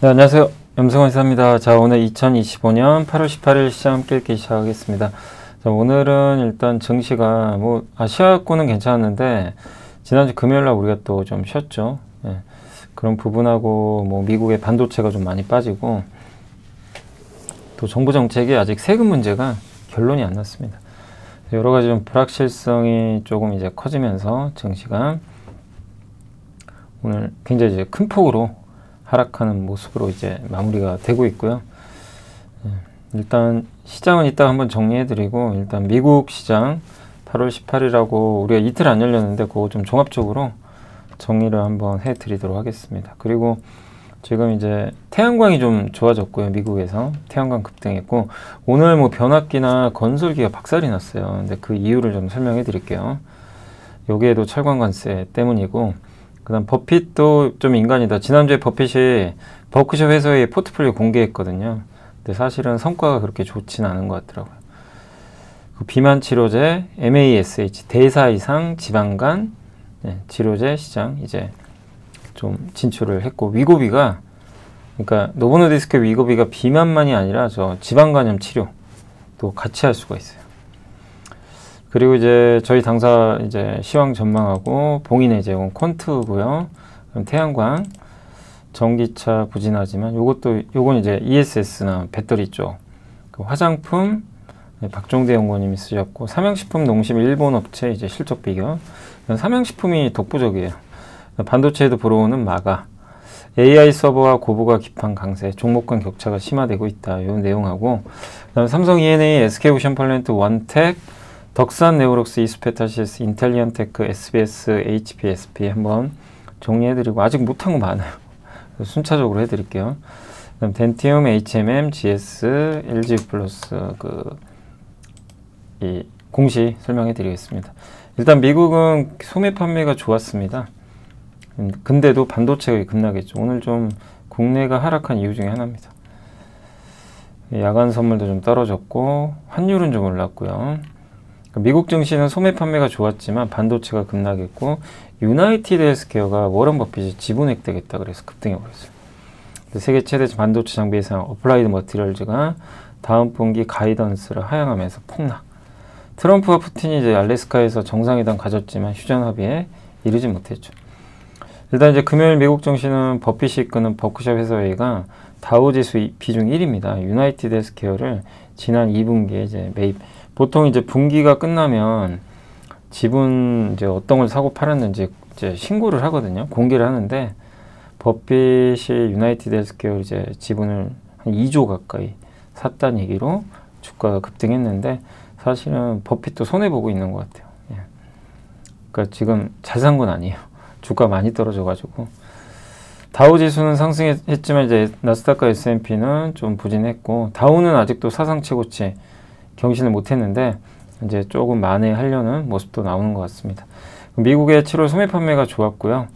네, 안녕하세요. 염승원 이사입니다. 자, 오늘 2025년 8월 18일 시장 함께 읽기 시작하겠습니다. 자, 오늘은 일단 증시가 아시아권은 괜찮았는데 지난주 금요일날 우리가 또 좀 쉬었죠. 예, 그런 부분하고 미국의 반도체가 좀 많이 빠지고 또 정부 정책이 아직 세금 문제가 결론이 안 났습니다. 여러 가지 좀 불확실성이 조금 이제 커지면서 증시가 오늘 굉장히 이제 큰 폭으로 하락하는 모습으로 이제 마무리가 되고 있고요. 일단 시장은 이따 한번 정리해드리고, 일단 미국 시장 8월 18일하고 우리가 이틀 안 열렸는데 그거 좀 종합적으로 정리를 한번 해드리도록 하겠습니다. 그리고 지금 이제 태양광이 좀 좋아졌고요. 미국에서 태양광 급등했고, 오늘 변압기나 건설기가 박살이 났어요. 근데 그 이유를 좀 설명해 드릴게요. 여기에도 철강관세 때문이고, 그 다음 버핏도 좀 인간이다. 지난주에 버핏이 버크셔 회사의 포트폴리오 공개했거든요. 근데 사실은 성과가 그렇게 좋지는 않은 것 같더라고요. 그 비만 치료제 MASH 대사 이상 지방간 치료제 시장 이제 좀 진출을 했고, 위고비가, 그러니까 노보노디스크 위고비가 비만만이 아니라 저 지방간염 치료도 같이 할 수가 있어요. 그리고 이제 저희 당사 이제 시황 전망하고 봉인의 제공 콘트고요. 그럼 태양광, 전기차 부진하지만 요건 이제 ESS나 배터리 쪽, 그 화장품 박종대 연구원님이 쓰셨고, 삼양식품 농심 일본 업체 이제 실적 비교. 삼양식품이 독보적이에요. 반도체에도 불어오는 마가, AI 서버와 고부가 기판 강세, 종목 간 격차가 심화되고 있다. 이 내용하고, 그다음에 삼성 E&A, SK오션플랜트, 원텍, 덕산 네오록스, 이스페타시스, 인텔리언테크, SBS, HPSP 한번 정리해드리고, 아직 못한 거 많아요. 순차적으로 해드릴게요. 그다음 덴티움, HMM, GS, LG플러스 이 공시 설명해드리겠습니다. 일단 미국은 소매 판매가 좋았습니다. 근데도 반도체가 급락했죠. 오늘 좀 국내가 하락한 이유 중에 하나입니다. 야간 선물도 좀 떨어졌고, 환율은 좀 올랐고요. 미국 증시는 소매 판매가 좋았지만 반도체가 급락했고, 유나이티드 헬스케어가 워런 버핏이 지분 획득했다 그래서 급등해 버렸어요. 세계 최대 반도체 장비 회사 어플라이드 머티리얼즈가 다음 분기 가이던스를 하향하면서 폭락. 트럼프와 푸틴이 이제 알래스카에서 정상회담 가졌지만 휴전 합의에 이르지 못했죠. 일단 이제 금요일 미국 증시는 버핏이 이끄는 버크셔 회사회가 다우지수 비중 1위입니다. 유나이티드 헬스케어를 지난 2분기에 이제 매입. 보통 이제 분기가 끝나면 지분 이제 어떤 걸 사고 팔았는지 이제 신고를 하거든요. 공개를 하는데, 버핏이 유나이티드 헬스케어 이제 지분을 한 2조 가까이 샀다는 얘기로 주가가 급등했는데, 사실은 버핏도 손해보고 있는 것 같아요. 예. 그러니까 지금 잘 산 건 아니에요. 주가 많이 떨어져가지고. 다우지수는 상승했지만 이제 나스닥과 S&P는 좀 부진했고, 다우는 아직도 사상 최고치 경신을 못했는데 이제 조금 만회하려는 모습도 나오는 것 같습니다. 미국의 7월 소매 판매가 좋았고요.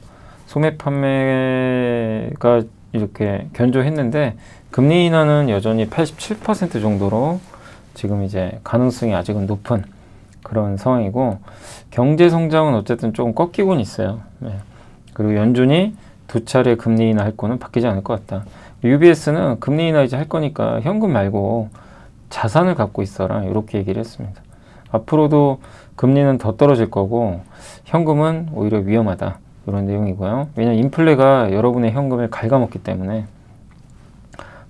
소매 판매가 이렇게 견조했는데 금리 인하는 여전히 87% 정도로 지금 이제 가능성이 아직은 높은 그런 상황이고, 경제 성장은 어쨌든 조금 꺾이곤 있어요. 네. 그리고 연준이 2차례 금리 인하 할 거는 바뀌지 않을 것 같다. UBS는 금리 인하 이제 할 거니까 현금 말고 자산을 갖고 있어라, 이렇게 얘기를 했습니다. 앞으로도 금리는 더 떨어질 거고 현금은 오히려 위험하다, 이런 내용이고요. 왜냐하면 인플레가 여러분의 현금을 갉아먹기 때문에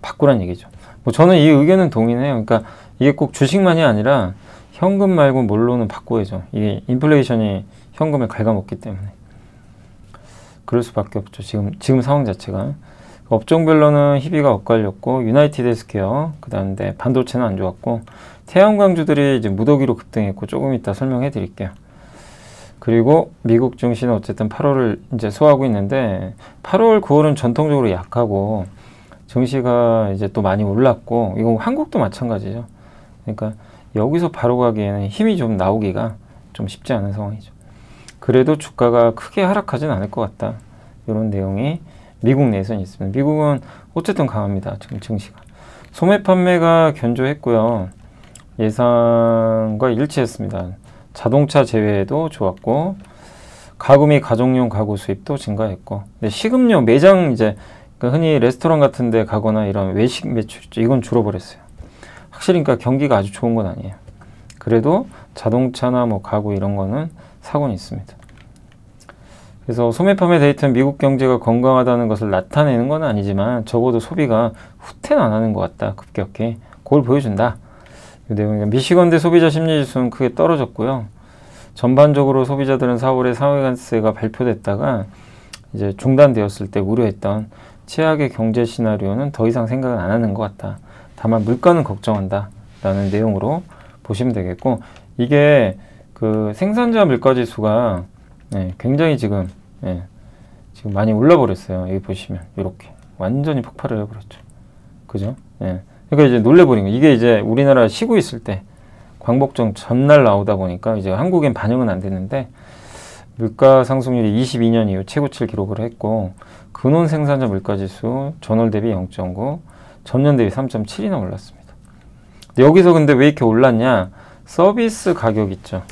바꾸란 얘기죠. 저는 이 의견은 동의해요. 그러니까 이게 꼭 주식만이 아니라 현금 말고 뭘로는 바꿔야죠. 이게 인플레이션이 현금을 갉아먹기 때문에 그럴 수밖에 없죠. 지금 상황 자체가. 업종별로는 희비가 엇갈렸고, 유나이티드 헬스케어, 그 다음에 반도체는 안 좋았고, 태양광주들이 이제 무더기로 급등했고, 조금 이따 설명해 드릴게요. 그리고 미국 증시는 어쨌든 8월을 이제 소화하고 있는데, 8월, 9월은 전통적으로 약하고, 증시가 이제 또 많이 올랐고, 이거 한국도 마찬가지죠. 그러니까 여기서 바로 가기에는 힘이 좀 나오기가 좀 쉽지 않은 상황이죠. 그래도 주가가 크게 하락하진 않을 것 같다, 이런 내용이 미국 내에서는 있습니다. 미국은 어쨌든 강합니다. 지금 증시가. 소매 판매가 견조했고요. 예상과 일치했습니다. 자동차 제외도 좋았고, 가구 및 가정용 가구 수입도 증가했고, 근데 식음료 매장 이제 그러니까 흔히 레스토랑 같은 데 가거나 이런 외식 매출 있죠. 이건 줄어버렸어요. 확실히 그러니까 경기가 아주 좋은 건 아니에요. 그래도 자동차나 뭐 가구 이런 거는 사고는 있습니다. 그래서 소매 판매 데이터는 미국 경제가 건강하다는 것을 나타내는 건 아니지만 적어도 소비가 후퇴는 안 하는 것 같다. 급격히. 그걸 보여준다. 이 내용이니까 미시건대 소비자 심리지수는 크게 떨어졌고요. 전반적으로 소비자들은 4월에 상회관세가 발표됐다가 이제 중단되었을 때 우려했던 최악의 경제 시나리오는 더 이상 생각은 안 하는 것 같다. 다만 물가는 걱정한다. 라는 내용으로 보시면 되겠고, 이게 그 생산자 물가 지수가 굉장히 지금 많이 올라버렸어요. 여기 보시면 이렇게 완전히 폭발을 해버렸죠. 그죠? 그러니까 이제 놀래버린 거. 이게 이제 우리나라 쉬고 있을 때 광복절 전날 나오다 보니까 이제 한국엔 반영은 안 됐는데 물가 상승률이 22년 이후 최고치를 기록을 했고 근원 생산자 물가지수 전월 대비 0.9, 전년 대비 3.7이나 올랐습니다. 여기서 근데 왜 이렇게 올랐냐? 서비스 가격 있죠.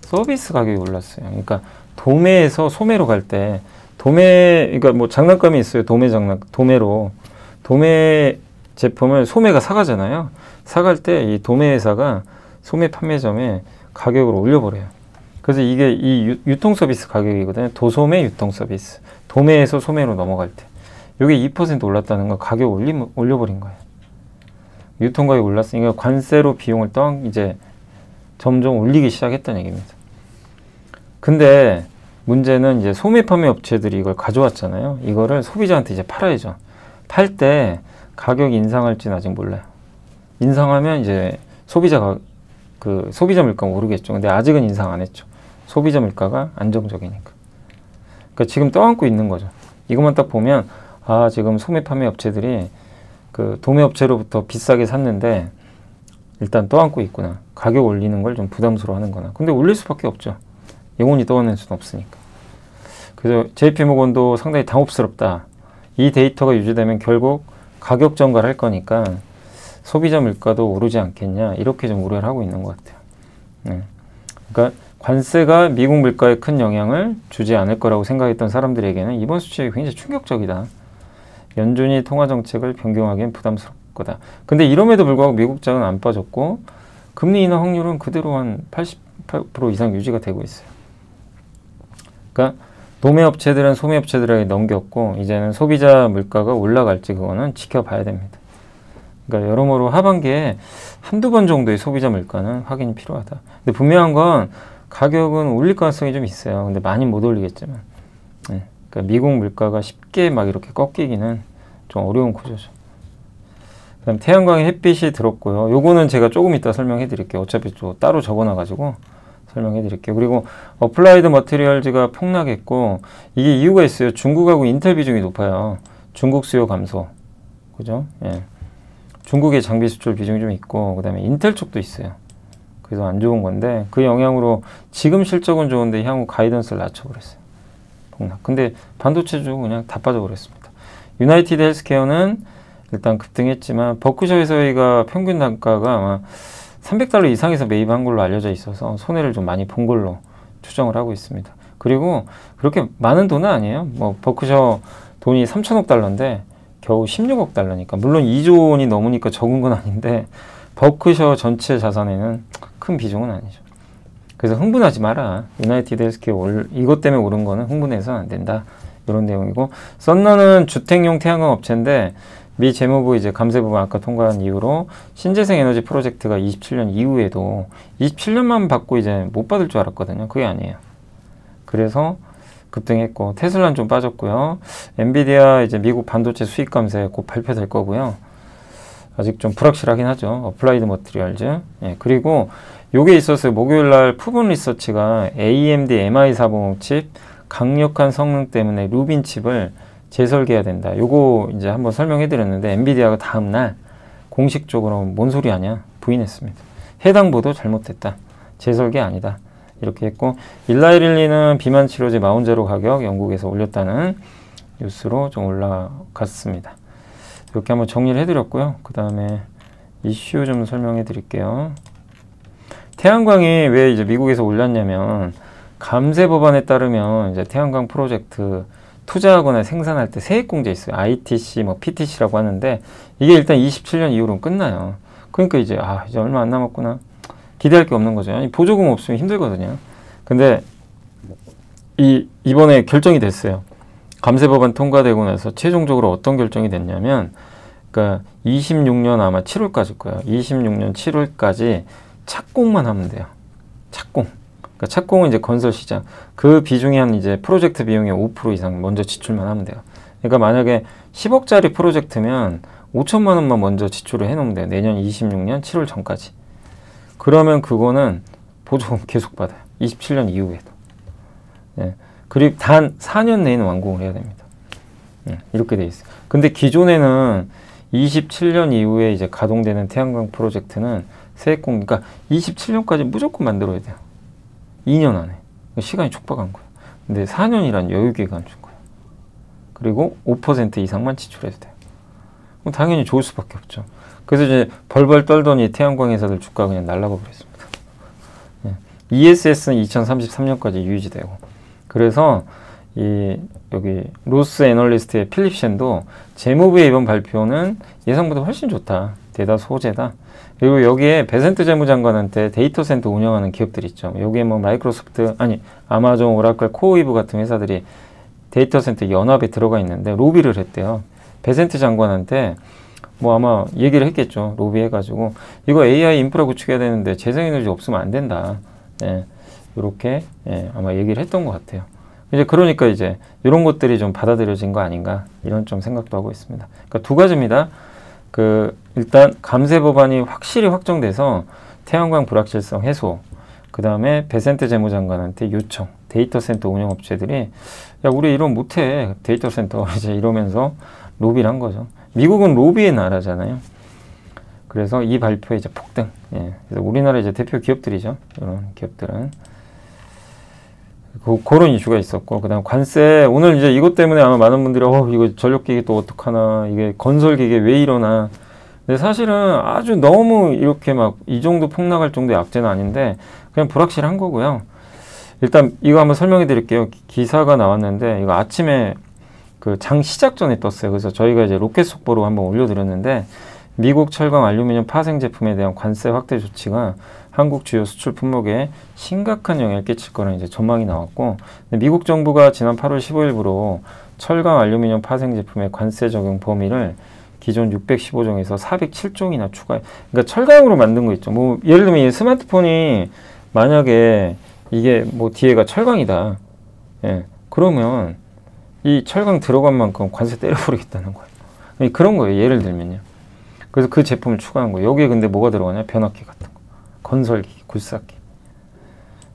서비스 가격이 올랐어요. 그러니까 도매에서 소매로 갈 때 그러니까 뭐 장난감이 있어요. 도매로 도매 제품을 소매가 사가잖아요. 사갈 때 이 도매 회사가 소매 판매점에 가격을 올려버려요. 그래서 이게 이 유통 서비스 가격이거든요. 도소매 유통 서비스. 도매에서 소매로 넘어갈 때. 이게 2% 올랐다는 거 가격 올려버린 거예요. 유통 가격이 올랐으니까 관세로 비용을 이제 점점 올리기 시작했다는 얘기입니다. 근데 문제는 이제 소매 판매 업체들이 이걸 가져왔잖아요. 이거를 소비자한테 이제 팔아야죠. 팔 때 가격 인상할지는 아직 몰라요. 인상하면 이제 소비자 물가가 오르겠죠. 근데 아직은 인상 안 했죠. 소비자 물가가 안정적이니까. 그러니까 지금 떠안고 있는 거죠. 이것만 딱 보면 지금 소매 판매 업체들이 그 도매 업체로부터 비싸게 샀는데 일단 떠안고 있구나. 가격 올리는 걸 좀 부담스러워하는 거나. 근데 올릴 수밖에 없죠. 영원히 떠안을 수는 없으니까. 그래서 JP모건도 상당히 당혹스럽다. 이 데이터가 유지되면 결국 가격 전가를 할 거니까 소비자 물가도 오르지 않겠냐. 이렇게 좀 우려를 하고 있는 것 같아요. 그러니까 관세가 미국 물가에 큰 영향을 주지 않을 거라고 생각했던 사람들에게는 이번 수치가 굉장히 충격적이다. 연준이 통화정책을 변경하기엔 부담스럽다. 근데 이럼에도 불구하고 미국 장은 안 빠졌고 금리 인하 확률은 그대로 한 88% 이상 유지가 되고 있어요. 그러니까 도매업체들은 소매업체들에게 넘겼고 이제는 소비자 물가가 올라갈지 그거는 지켜봐야 됩니다. 그러니까 여러모로 하반기에 한두 번 정도의 소비자 물가는 확인이 필요하다. 근데 분명한 건 가격은 올릴 가능성이 좀 있어요. 근데 많이 못 올리겠지만. 그러니까 미국 물가가 쉽게 막 이렇게 꺾이기는 좀 어려운 구조죠. 그다음 태양광의 햇빛이 들었고요. 요거는 제가 조금 이따 설명해 드릴게요. 어차피 또 따로 적어놔 가지고 설명해 드릴게요. 그리고 어플라이드 머티리얼즈가 폭락했고 이게 이유가 있어요. 중국하고 인텔 비중이 높아요. 중국 수요 감소. 그죠? 중국의 장비 수출 비중이 좀 있고 그다음에 인텔 쪽도 있어요. 그래서 안 좋은 건데 그 영향으로 지금 실적은 좋은데 향후 가이던스를 낮춰버렸어요. 폭락. 근데 반도체주 그냥 다 빠져버렸습니다. 유나이티드 헬스케어는 일단 급등했지만 버크셔 회사가 평균 단가가 아마 $300 이상에서 매입한 걸로 알려져 있어서 손해를 좀 많이 본 걸로 추정을 하고 있습니다. 그리고 그렇게 많은 돈은 아니에요. 뭐 버크셔 돈이 3천억 달러인데 겨우 16억 달러니까 물론 2조 원이 넘으니까 적은 건 아닌데 버크셔 전체 자산에는 큰 비중은 아니죠. 그래서 흥분하지 마라. 유나이티드 헬스케어 이것 때문에 오른 거는 흥분해서는 안 된다. 이런 내용이고 썬너는 주택용 태양광 업체인데 미 재무부 이제 감세부분 아까 통과한 이후로 신재생 에너지 프로젝트가 27년 이후에도 27년만 받고 이제 못 받을 줄 알았거든요. 그게 아니에요. 그래서 급등했고 테슬라는 좀 빠졌고요. 엔비디아 이제 미국 반도체 수익 감세 곧 발표될 거고요. 아직 좀 불확실하긴 하죠. 어플라이드 머티리얼즈. 그리고 요게 있었어요. 목요일 날 푸본 리서치가 AMD MI450 칩 강력한 성능 때문에 루빈 칩을 재설계해야 된다. 요거 이제 한번 설명해 드렸는데 엔비디아가 다음날 공식적으로 뭔 소리 하냐 부인했습니다. 해당 보도 잘못됐다. 재설계 아니다. 이렇게 했고 일라이릴리는 비만 치료제 마운제로 가격 영국에서 올렸다는 뉴스로 좀 올라갔습니다. 이렇게 한번 정리를 해드렸고요. 그 다음에 이슈 좀 설명해 드릴게요. 태양광이 왜 이제 미국에서 올랐냐면 감세 법안에 따르면 이제 태양광 프로젝트 투자하거나 생산할 때 세액공제 있어요. ITC, 뭐 PTC라고 하는데 이게 일단 27년 이후로는 끝나요. 그러니까 이제 이제 얼마 안 남았구나. 기대할 게 없는 거죠. 아니, 보조금 없으면 힘들거든요. 근데 이번에 결정이 됐어요. 감세법안 통과되고 나서 최종적으로 어떤 결정이 됐냐면, 그러니까 26년 아마 7월까지일 거예요. 26년 7월까지 착공만 하면 돼요. 착공. 그러니까 착공은 이제 건설 시장. 그 비중이 한 이제 프로젝트 비용의 5% 이상 먼저 지출만 하면 돼요. 그러니까 만약에 10억짜리 프로젝트면 5천만 원만 먼저 지출을 해놓으면 돼요. 내년 26년 7월 전까지. 그러면 그거는 보조금 계속 받아요. 27년 이후에도. 예. 그리고 단 4년 내에는 완공을 해야 됩니다. 이렇게 돼 있어요. 근데 기존에는 27년 이후에 이제 가동되는 태양광 프로젝트는 세액공, 그러니까 27년까지 무조건 만들어야 돼요. 2년 안에. 시간이 촉박한 거예요. 근데 4년이란 여유기간 준 거예요. 그리고 5% 이상만 지출해도 돼요. 그럼 당연히 좋을 수밖에 없죠. 그래서 이제 벌벌 떨더니 태양광 회사들 주가가 그냥 날아가 버렸습니다. ESS는 2033년까지 유지되고. 그래서 여기 로스 애널리스트의 필립 셴도 재무부의 이번 발표는 예상보다 훨씬 좋다. 대다수 호재다. 그리고 여기에 베센트 재무장관한테 데이터 센터 운영하는 기업들 있죠. 여기에 뭐 마이크로소프트, 아마존, 오라클, 코어웨이브 같은 회사들이 데이터 센터 연합에 들어가 있는데 로비를 했대요. 베센트 장관한테 뭐 아마 얘기를 했겠죠. 로비해가지고 이거 AI 인프라 구축해야 되는데 재생에너지 없으면 안 된다. 이렇게 아마 얘기를 했던 것 같아요. 이제 그러니까 이제 이런 것들이 좀 받아들여진 거 아닌가 이런 좀 생각도 하고 있습니다. 그러니까 두 가지입니다. 일단 감세 법안이 확실히 확정돼서 태양광 불확실성 해소, 그 다음에 베센트 재무장관한테 요청, 데이터 센터 운영업체들이 야 우리 이런 못해 데이터 센터 이제 이러면서 로비를 한 거죠. 미국은 로비의 나라잖아요. 그래서 이 발표에 이제 폭등. 그래서 우리나라 이제 대표 기업들이죠. 이런 기업들은 그런 이슈가 있었고, 그다음 관세. 오늘 이제 이것 때문에 아마 많은 분들이 이거 전력기계 또 어떡하나, 이게 건설기계 왜 이러나. 근데 사실은 아주 너무 이렇게 막 이 정도 폭락할 정도의 악재는 아닌데 그냥 불확실한 거고요. 일단 이거 한번 설명해 드릴게요. 기사가 나왔는데 이거 아침에 그 장 시작 전에 떴어요. 그래서 저희가 이제 로켓 속보로 한번 올려드렸는데 미국 철강 알루미늄 파생 제품에 대한 관세 확대 조치가 한국 주요 수출 품목에 심각한 영향을 끼칠 거라는 이제 전망이 나왔고, 미국 정부가 지난 8월 15일부로 철강 알루미늄 파생 제품의 관세 적용 범위를 기존 615종에서 407종이나 추가해. 그러니까 철강으로 만든 거 있죠. 뭐 예를 들면 이 스마트폰이 만약에 이게 뭐 뒤에가 철강이다. 그러면 이 철강 들어간 만큼 관세 때려버리겠다는 거예요. 그런 거예요. 예를 들면요. 그래서 그 제품을 추가한 거예요. 여기에 근데 뭐가 들어가냐? 변압기 같은 거. 건설기, 굴삭기.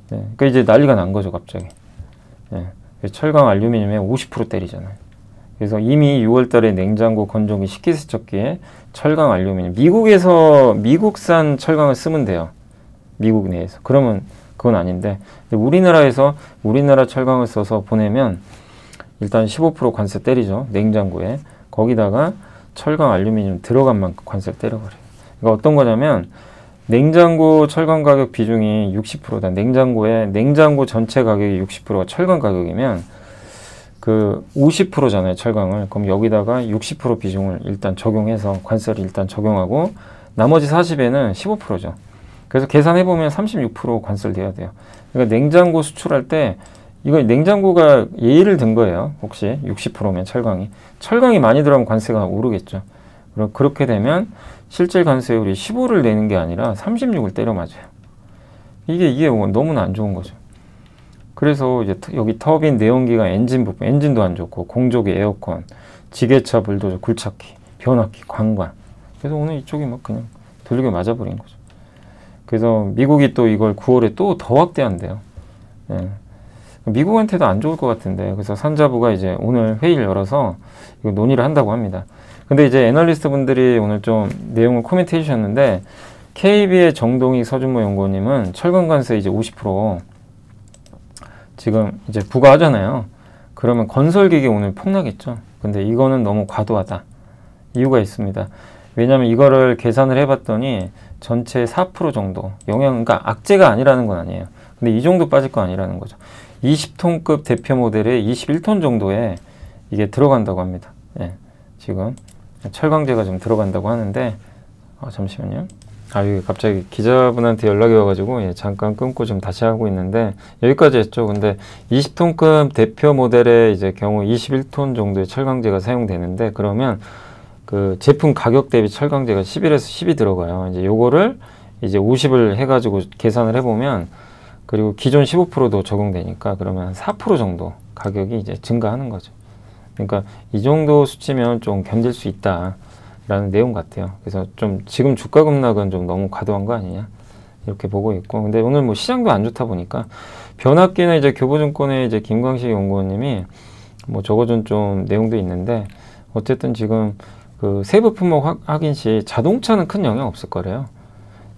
그러니까 이제 난리가 난 거죠, 갑자기. 철강 알루미늄에 50% 때리잖아요. 그래서 이미 6월 달에 냉장고, 건조기, 식기세척기에 철강 알루미늄. 미국산 철강을 쓰면 돼요. 미국 내에서. 그러면 그건 아닌데, 우리나라에서 우리나라 철강을 써서 보내면 일단 15% 관세 때리죠. 냉장고에. 거기다가 철강 알루미늄 들어간 만큼 관세를 때려버려요. 그러니까 어떤 거냐면 냉장고 철강 가격 비중이 60%다. 냉장고 전체 가격이 60%가 철강 가격이면 그 50%잖아요. 철강을. 그럼 여기다가 60% 비중을 일단 적용해서 관세를 일단 적용하고 나머지 40에는 15%죠. 그래서 계산해보면 36% 관세를 내야 돼요. 그러니까 냉장고 수출할 때 이거 냉장고가 예의를 든 거예요. 혹시 60%면 철강이 많이 들어가면 관세가 오르겠죠. 그렇게 되면 실질 관세율이 15를 내는 게 아니라 36을 때려 맞아요. 이게 너무나 안 좋은 거죠. 그래서 이제 여기 터빈, 내연기관, 엔진 부품, 엔진도 안 좋고 공조기, 에어컨, 지게차, 불도저, 굴착기, 변압기, 관관. 그래서 오늘 이쪽이 막 그냥 돌리게 맞아버린 거죠. 그래서 미국이 또 이걸 9월에 또 더 확대한대요. 미국한테도 안 좋을 것 같은데, 그래서 산자부가 이제 오늘 회의를 열어서 이거 논의를 한다고 합니다. 근데 이제 애널리스트 분들이 오늘 좀 내용을 코멘트 해주셨는데, KB의 정동익 서준모 연구원님은 철강 관세 이제 50% 지금 이제 부과하잖아요. 그러면 건설기계 오늘 폭락했죠. 근데 이거는 너무 과도하다. 이유가 있습니다. 왜냐하면 이거를 계산을 해봤더니 전체 4% 정도 그러니까 악재가 아니라는 건 아니에요. 근데 이 정도 빠질 건 아니라는 거죠. 20톤급 대표 모델에 21톤 정도의 이게 들어간다고 합니다. 예, 지금 철강제가 좀 들어간다고 하는데 잠시만요. 여기 갑자기 기자분한테 연락이 와가지고 예, 잠깐 끊고 좀 다시 하고 있는데 여기까지 했죠. 근데 20톤급 대표 모델의 이제 경우 21톤 정도의 철강제가 사용되는데 그러면 그 제품 가격 대비 철강제가 11에서 10이 들어가요. 이제 요거를 이제 50을 해가지고 계산을 해보면 그리고 기존 15%도 적용되니까 그러면 한 4% 정도 가격이 이제 증가하는 거죠. 그러니까 이 정도 수치면 좀 견딜 수 있다. 라는 내용 같아요. 그래서 좀 지금 주가 급락은 좀 너무 과도한 거 아니냐 이렇게 보고 있고 근데 오늘 뭐 시장도 안 좋다 보니까 변압기는 이제 교보증권의 이제 김광식 연구원님이 뭐 적어준 좀 내용도 있는데 어쨌든 지금 그 세부 품목 확인 시 자동차는 큰 영향 없을 거래요.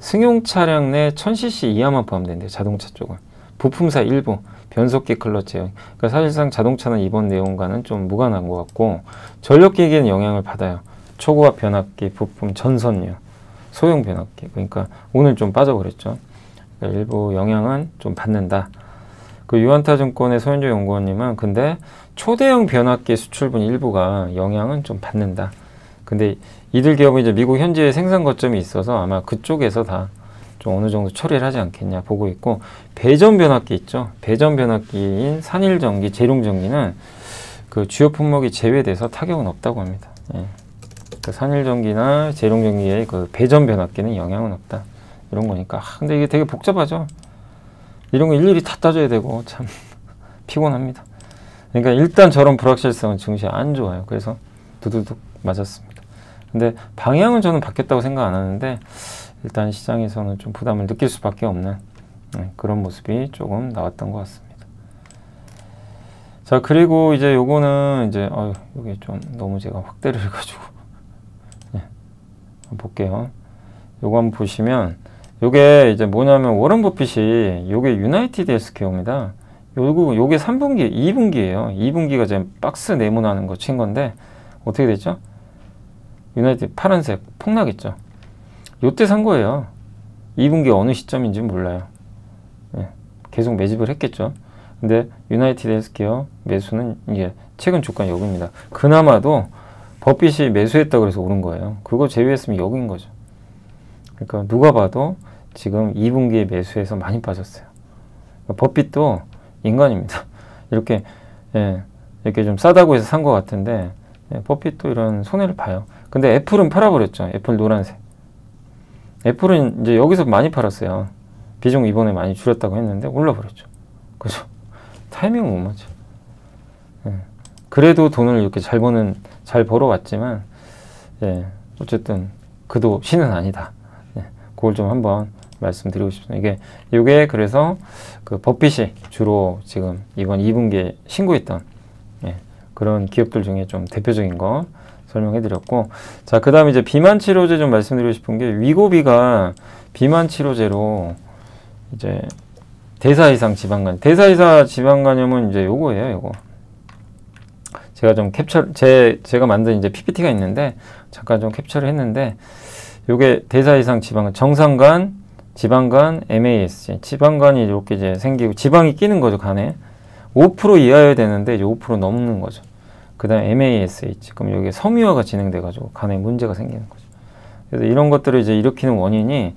승용 차량 내 1000cc 이하만 포함된대요. 자동차 쪽은. 부품사 일부, 변속기 클러치예요. 그러니까 사실상 자동차는 이번 내용과는 좀 무관한 것 같고 전력기기에는 영향을 받아요. 초고압 변압기, 부품, 전선유, 소형 변압기. 그러니까 오늘 좀 빠져버렸죠. 그러니까 일부 영향은 좀 받는다. 그 유한타증권의 소현조 연구원님은 근데 초대형 변압기 수출분 일부가 영향은 좀 받는다. 근데 이들 기업은 이제 미국 현지에 생산 거점이 있어서 아마 그쪽에서 다 좀 어느 정도 처리를 하지 않겠냐 보고 있고 배전 변압기 있죠. 배전 변압기인 산일전기, 재룡전기는 그 주요 품목이 제외돼서 타격은 없다고 합니다. 예. 그 산일전기나 재룡전기의 그 배전 변압기는 영향은 없다. 이런 거니까. 근데 이게 되게 복잡하죠. 이런 거 일일이 다 따져야 되고 참 피곤합니다. 그러니까 일단 저런 불확실성은 증시에 안 좋아요. 그래서 두두둑 맞았습니다. 근데 방향은 저는 바뀌었다고 생각 안 하는데 일단 시장에서는 좀 부담을 느낄 수밖에 없는 그런 모습이 조금 나왔던 것 같습니다. 자, 그리고 이제 요거는 이제 요게 좀 너무 제가 확대를 해가지고 볼게요. 요거 한번 보시면 요게 이제 뭐냐면 워런 버핏이 요게 유나이티드 헬스케어입니다. 요게 3분기, 2분기예요. 2분기가 지금 박스 네모나는 거 친 건데 어떻게 됐죠? 유나이티드 파란색 폭락했죠. 요때 산 거예요. 2분기 어느 시점인지 몰라요. 예, 계속 매집을 했겠죠. 근데 유나이티드 헬스케어 매수는 이제 최근 주가 여기입니다. 그나마도 버핏이 매수했다 그래서 오른 거예요. 그거 제외했으면 여기인 거죠. 그러니까 누가 봐도 지금 2분기에 매수해서 많이 빠졌어요. 그러니까 버핏도 인간입니다. 이렇게 이렇게 좀 싸다고 해서 산 것 같은데 버핏도 이런 손해를 봐요. 근데 애플은 팔아버렸죠. 애플 노란색. 애플은 이제 여기서 많이 팔았어요. 비중 이번에 많이 줄였다고 했는데 올라버렸죠. 그죠? 타이밍은 못 맞죠. 그래도 돈을 이렇게 잘 벌어왔지만 어쨌든 그도 신은 아니다. 그걸 좀 한번 말씀드리고 싶습니다. 이게 그래서 그 버핏이 주로 지금 이번 2분기에 신고했던 그런 기업들 중에 좀 대표적인 거 설명해 드렸고, 자, 그 다음에 이제 비만 치료제 좀 말씀드리고 싶은 게 위고비가 비만 치료제로 이제 대사 이상 지방간염, 대사 이상 지방간염은 이제 요거예요, 요거. 제가 좀 제가 만든 이제 PPT가 있는데 잠깐 좀 캡처를 했는데 요게 대사 이상 지방간, 정상간, 지방간, MASG, 지방간이 이렇게 이제 생기고 지방이 끼는 거죠, 간에. 5% 이하여야 되는데 이제 5% 넘는 거죠. 그 다음에 MASH, 그럼 여기에 섬유화가 진행돼가지고 간에 문제가 생기는 거죠. 그래서 이런 것들을 이제 일으키는 원인이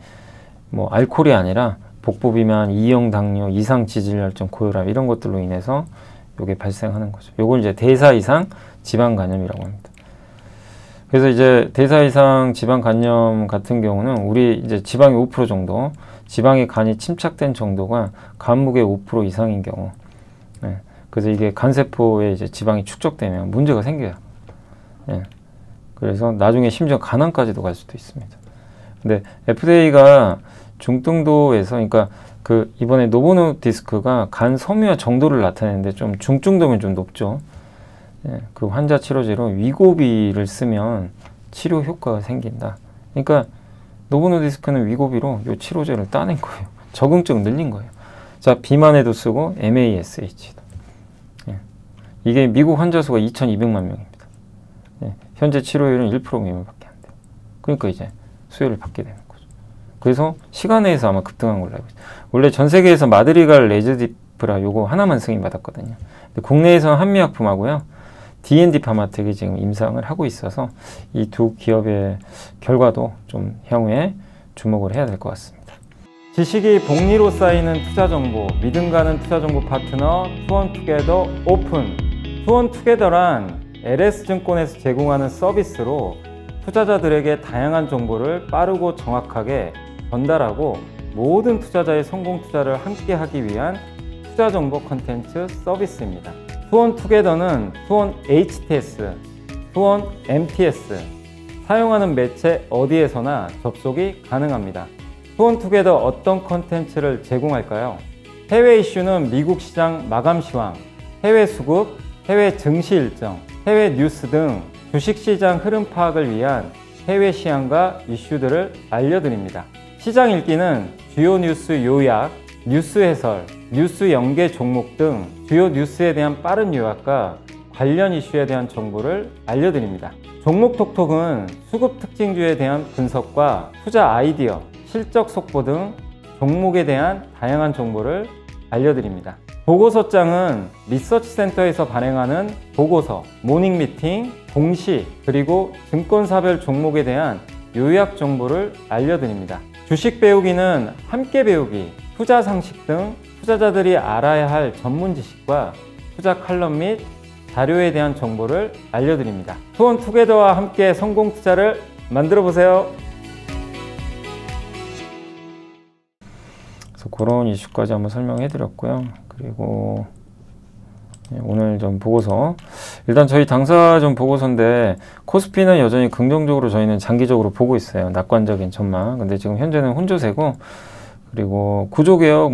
뭐 알코올이 아니라 복부비만, 2형 당뇨, 이상 지질혈증, 고혈압 이런 것들로 인해서 요게 발생하는 거죠. 요걸 이제 대사 이상 지방간염이라고 합니다. 그래서 이제 대사 이상 지방간염 같은 경우는 우리 이제 지방이 5% 정도, 지방의 간이 침착된 정도가 간무게 5% 이상인 경우, 그래서 이게 간세포에 이제 지방이 축적되면 문제가 생겨요. 그래서 나중에 심지어 간암까지도 갈 수도 있습니다. 근데 FDA가 중등도에서, 그러니까 그 이번에 노보노디스크가 간 섬유화 정도를 나타내는데 좀 중증도면 좀 높죠. 그 환자 치료제로 위고비를 쓰면 치료 효과가 생긴다. 그러니까 노보노디스크는 위고비로 이 치료제를 따낸 거예요. 적응증 늘린 거예요. 자, 비만에도 쓰고 MASH도. 이게 미국 환자 수가 2,200만 명입니다. 현재 치료율은 1% 미만밖에 안 돼요. 그러니까 이제 수혜를 받게 되는 거죠. 그래서 시간에서 아마 급등한 걸로 알고 있어요. 원래 전 세계에서 마드리갈 레즈디프라 요거 하나만 승인받았거든요. 근데 국내에서는 한미약품하고요, D&D 파마텍이 지금 임상을 하고 있어서 이 두 기업의 결과도 좀 향후에 주목을 해야 될 것 같습니다. 지식이 복리로 쌓이는 투자 정보, 믿음 가는 투자 정보 파트너 투원투게더 오픈. 투원투게더란 LS증권에서 제공하는 서비스로 투자자들에게 다양한 정보를 빠르고 정확하게 전달하고 모든 투자자의 성공 투자를 함께 하기 위한 투자 정보 콘텐츠 서비스입니다. 투원투게더는 투원 HTS, 투원 MTS, 사용하는 매체 어디에서나 접속이 가능합니다. 투원투게더 어떤 콘텐츠를 제공할까요? 해외 이슈는 미국 시장 마감 시황, 해외 수급, 해외 증시 일정, 해외 뉴스 등 주식시장 흐름 파악을 위한 해외 시황과 이슈들을 알려드립니다. 시장 읽기는 주요 뉴스 요약, 뉴스 해설, 뉴스 연계 종목 등 주요 뉴스에 대한 빠른 요약과 관련 이슈에 대한 정보를 알려드립니다. 종목 톡톡은 수급 특징주에 대한 분석과 투자 아이디어, 실적 속보 등 종목에 대한 다양한 정보를 알려드립니다. 보고서장은 리서치센터에서 발행하는 보고서, 모닝미팅, 공시, 그리고 증권사별 종목에 대한 요약 정보를 알려드립니다. 주식 배우기는 함께 배우기, 투자 상식 등 투자자들이 알아야 할 전문 지식과 투자 칼럼 및 자료에 대한 정보를 알려드립니다. 투원투게더와 함께 성공 투자를 만들어 보세요. 그래서 그런 이슈까지 한번 설명해 드렸고요. 그리고 오늘 좀 보고서, 일단 저희 당사전 보고서인데 코스피는 여전히 긍정적으로 저희는 장기적으로 보고 있어요. 낙관적인 전망. 근데 지금 현재는 혼조세고, 그리고 구조개혁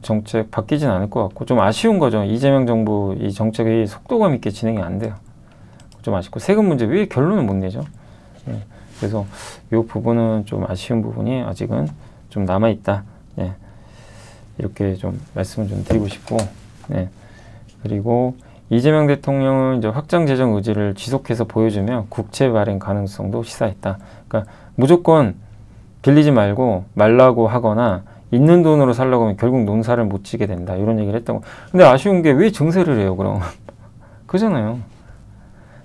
정책 바뀌진 않을 것 같고 좀 아쉬운 거죠. 이재명 정부 이 정책이 속도감 있게 진행이 안 돼요. 좀 아쉽고, 세금 문제 왜 결론을 못 내죠? 그래서 이 부분은 좀 아쉬운 부분이 아직은 좀 남아 있다. 이렇게 좀 말씀을 좀 드리고 싶고, 그리고 이재명 대통령은 이제 확장 재정 의지를 지속해서 보여주며 국채 발행 가능성도 시사했다. 그러니까 무조건 빌리지 말라고 하거나 있는 돈으로 살려고 하면 결국 농사를 못 지게 된다. 이런 얘기를 했다고. 근데 아쉬운 게 왜 증세를 해요, 그럼? 그잖아요.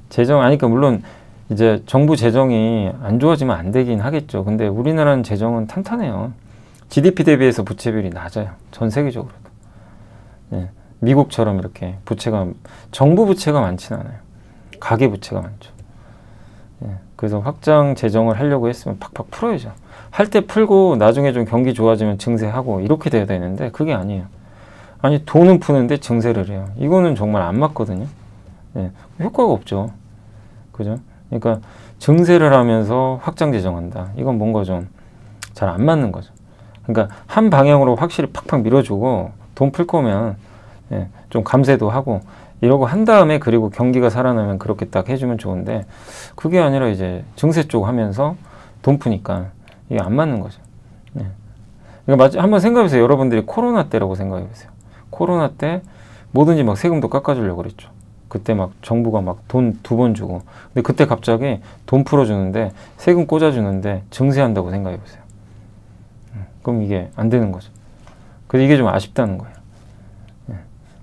그러니까 물론 이제 정부 재정이 안 좋아지면 안 되긴 하겠죠. 근데 우리나라는 재정은 탄탄해요. GDP 대비해서 부채비율이 낮아요. 전 세계적으로도. 미국처럼 이렇게 정부 부채가 많진 않아요. 가계 부채가 많죠. 그래서 확장 재정을 하려고 했으면 팍팍 풀어야죠. 할 때 풀고 나중에 좀 경기 좋아지면 증세하고 이렇게 돼야 되는데 그게 아니에요. 아니, 돈은 푸는데 증세를 해요. 이거는 정말 안 맞거든요. 효과가 없죠. 그죠? 그러니까 증세를 하면서 확장 재정한다. 이건 뭔가 좀 잘 안 맞는 거죠. 그러니까 한 방향으로 확실히 팍팍 밀어주고 돈 풀 거면 좀 감세도 하고 이러고 한 다음에 그리고 경기가 살아나면 그렇게 딱 해주면 좋은데, 그게 아니라 이제 증세 쪽 하면서 돈 푸니까 이게 안 맞는 거죠. 그러니까 한번 생각해보세요. 여러분들이 코로나 때라고 생각해보세요. 코로나 때 뭐든지 막 세금도 깎아주려고 그랬죠. 그때 막 정부가 막 돈 2번 주고, 근데 그때 갑자기 돈 풀어주는데 세금 꽂아주는데 증세한다고 생각해보세요. 그럼 이게 안 되는 거죠. 그래서 이게 좀 아쉽다는 거예요.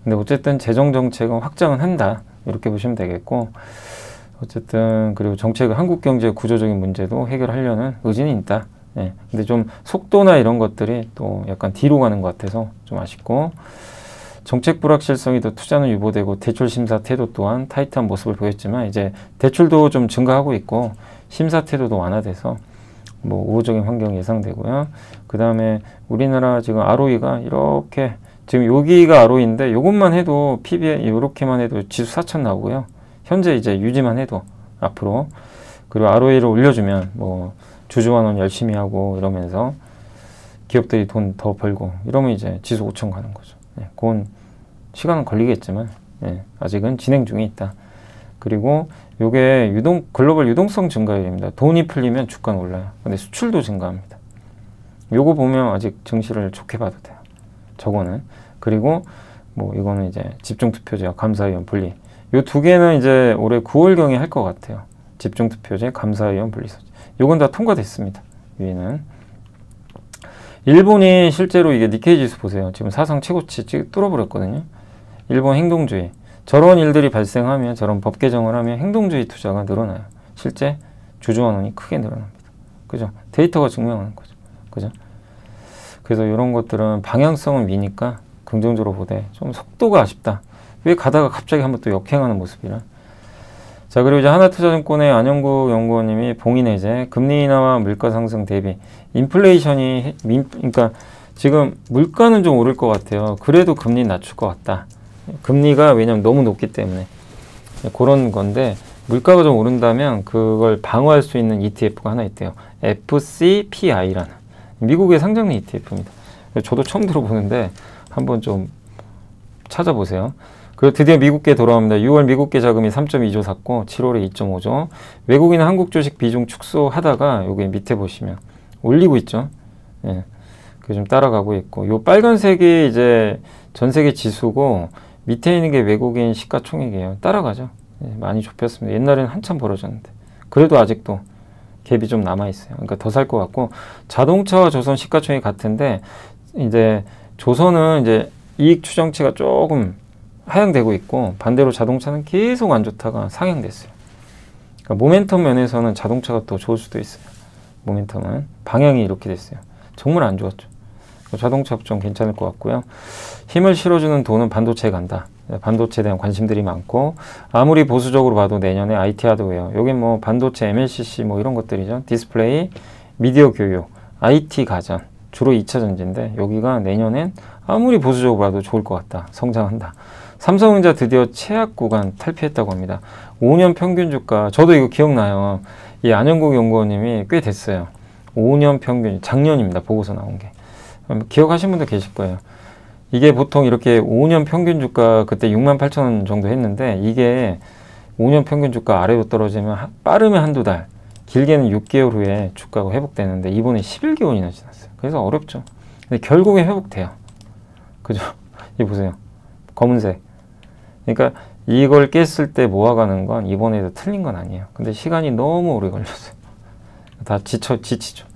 근데 어쨌든 재정 정책은 확장은 한다. 이렇게 보시면 되겠고, 어쨌든 그리고 한국 경제 구조적인 문제도 해결하려는 의지는 있다. 근데 좀 속도나 이런 것들이 또 약간 뒤로 가는 것 같아서 좀 아쉽고, 정책 불확실성이 더 투자는 유보되고 대출 심사 태도 또한 타이트한 모습을 보였지만 이제 대출도 좀 증가하고 있고 심사 태도도 완화돼서 우호적인 환경이 예상되고요. 그 다음에 우리나라 지금 ROE가 이렇게, 지금 여기가 ROE인데 요것만 해도 PBR 이렇게만 해도 지수 4,000 나오고요. 현재 이제 유지만 해도 앞으로, 그리고 ROE를 올려주면 주주환원 열심히 하고 이러면서 기업들이 돈 더 벌고 이러면 이제 지수 5,000 가는 거죠. 그건 시간은 걸리겠지만 아직은 진행 중에 있다. 그리고 요게 글로벌 유동성 증가율입니다. 돈이 풀리면 주가는 올라요. 근데 수출도 증가합니다. 요거 보면 아직 증시를 좋게 봐도 돼요. 저거는. 그리고 이거는 이제 집중투표제와 감사위원 분리. 요 두 개는 이제 올해 9월경에 할 것 같아요. 집중투표제, 감사위원 분리소지. 요건 다 통과됐습니다. 위에는. 일본이 실제로 이게 니케이 지수 보세요. 지금 사상 최고치 뚫어버렸거든요. 일본 행동주의. 저런 일들이 발생하면, 저런 법 개정을 하면 행동주의 투자가 늘어나요. 실제 주주환원이 크게 늘어납니다. 그죠? 데이터가 증명하는 거죠. 그죠? 그래서 이런 것들은 방향성은 미니까 긍정적으로 보되 좀 속도가 아쉽다. 왜 가다가 갑자기 한번 또 역행하는 모습이라. 자, 그리고 이제 하나투자증권의 안영국 연구원님이 봉인해제, 금리 인하와 물가 상승 대비 인플레이션이 그러니까 지금 물가는 좀 오를 것 같아요. 그래도 금리 낮출 것 같다. 금리가 왜냐면 너무 높기 때문에 그런 건데, 물가가 좀 오른다면 그걸 방어할 수 있는 ETF가 하나 있대요. FCPI라는 미국의 상장리 ETF입니다. 저도 처음 들어보는데 한번 좀 찾아보세요. 그리고 드디어 미국계 돌아옵니다. 6월 미국계 자금이 3.2조 샀고 7월에 2.5조. 외국인 한국 주식 비중 축소하다가 여기 밑에 보시면 올리고 있죠. 예. 그게 좀 따라가고 있고, 요 빨간색이 이제 전 세계 지수고 밑에 있는 게 외국인 시가총액이에요. 따라가죠. 예, 많이 좁혔습니다. 옛날에는 한참 벌어졌는데 그래도 아직도 갭이 좀 남아 있어요. 그러니까 더 살 것 같고, 자동차와 조선 시가총액이 같은데 이제 조선은 이제 이익 추정치가 조금 하향되고 있고, 반대로 자동차는 계속 안 좋다가 상향됐어요. 그러니까 모멘텀 면에서는 자동차가 더 좋을 수도 있어요. 모멘텀은 방향이 이렇게 됐어요. 정말 안 좋았죠. 자동차 업종 괜찮을 것 같고요. 힘을 실어주는 돈은 반도체에 간다. 반도체에 대한 관심들이 많고, 아무리 보수적으로 봐도 내년에 IT 하드웨어, 여기 뭐 반도체, MLCC 뭐 이런 것들이죠. 디스플레이, 미디어 교육, IT 가전, 주로 2차 전지인데 여기가 내년엔 아무리 보수적으로 봐도 좋을 것 같다. 성장한다. 삼성전자 드디어 최악 구간 탈피했다고 합니다. 5년 평균 주가, 저도 이거 기억나요. 이 안영국 연구원님이 꽤 됐어요. 5년 평균, 작년입니다. 보고서 나온 게. 기억하신 분도 계실 거예요. 이게 보통 이렇게 5년 평균 주가 그때 68,000원 정도 했는데, 이게 5년 평균 주가 아래로 떨어지면 빠르면 한두 달, 길게는 6개월 후에 주가가 회복되는데 이번에 11개월이나 지났어요. 그래서 어렵죠. 근데 결국에 회복돼요. 그죠? 이 보세요. 검은색. 그러니까 이걸 깼을 때 모아가는 건 이번에도 틀린 건 아니에요. 근데 시간이 너무 오래 걸렸어요. 다 지치죠.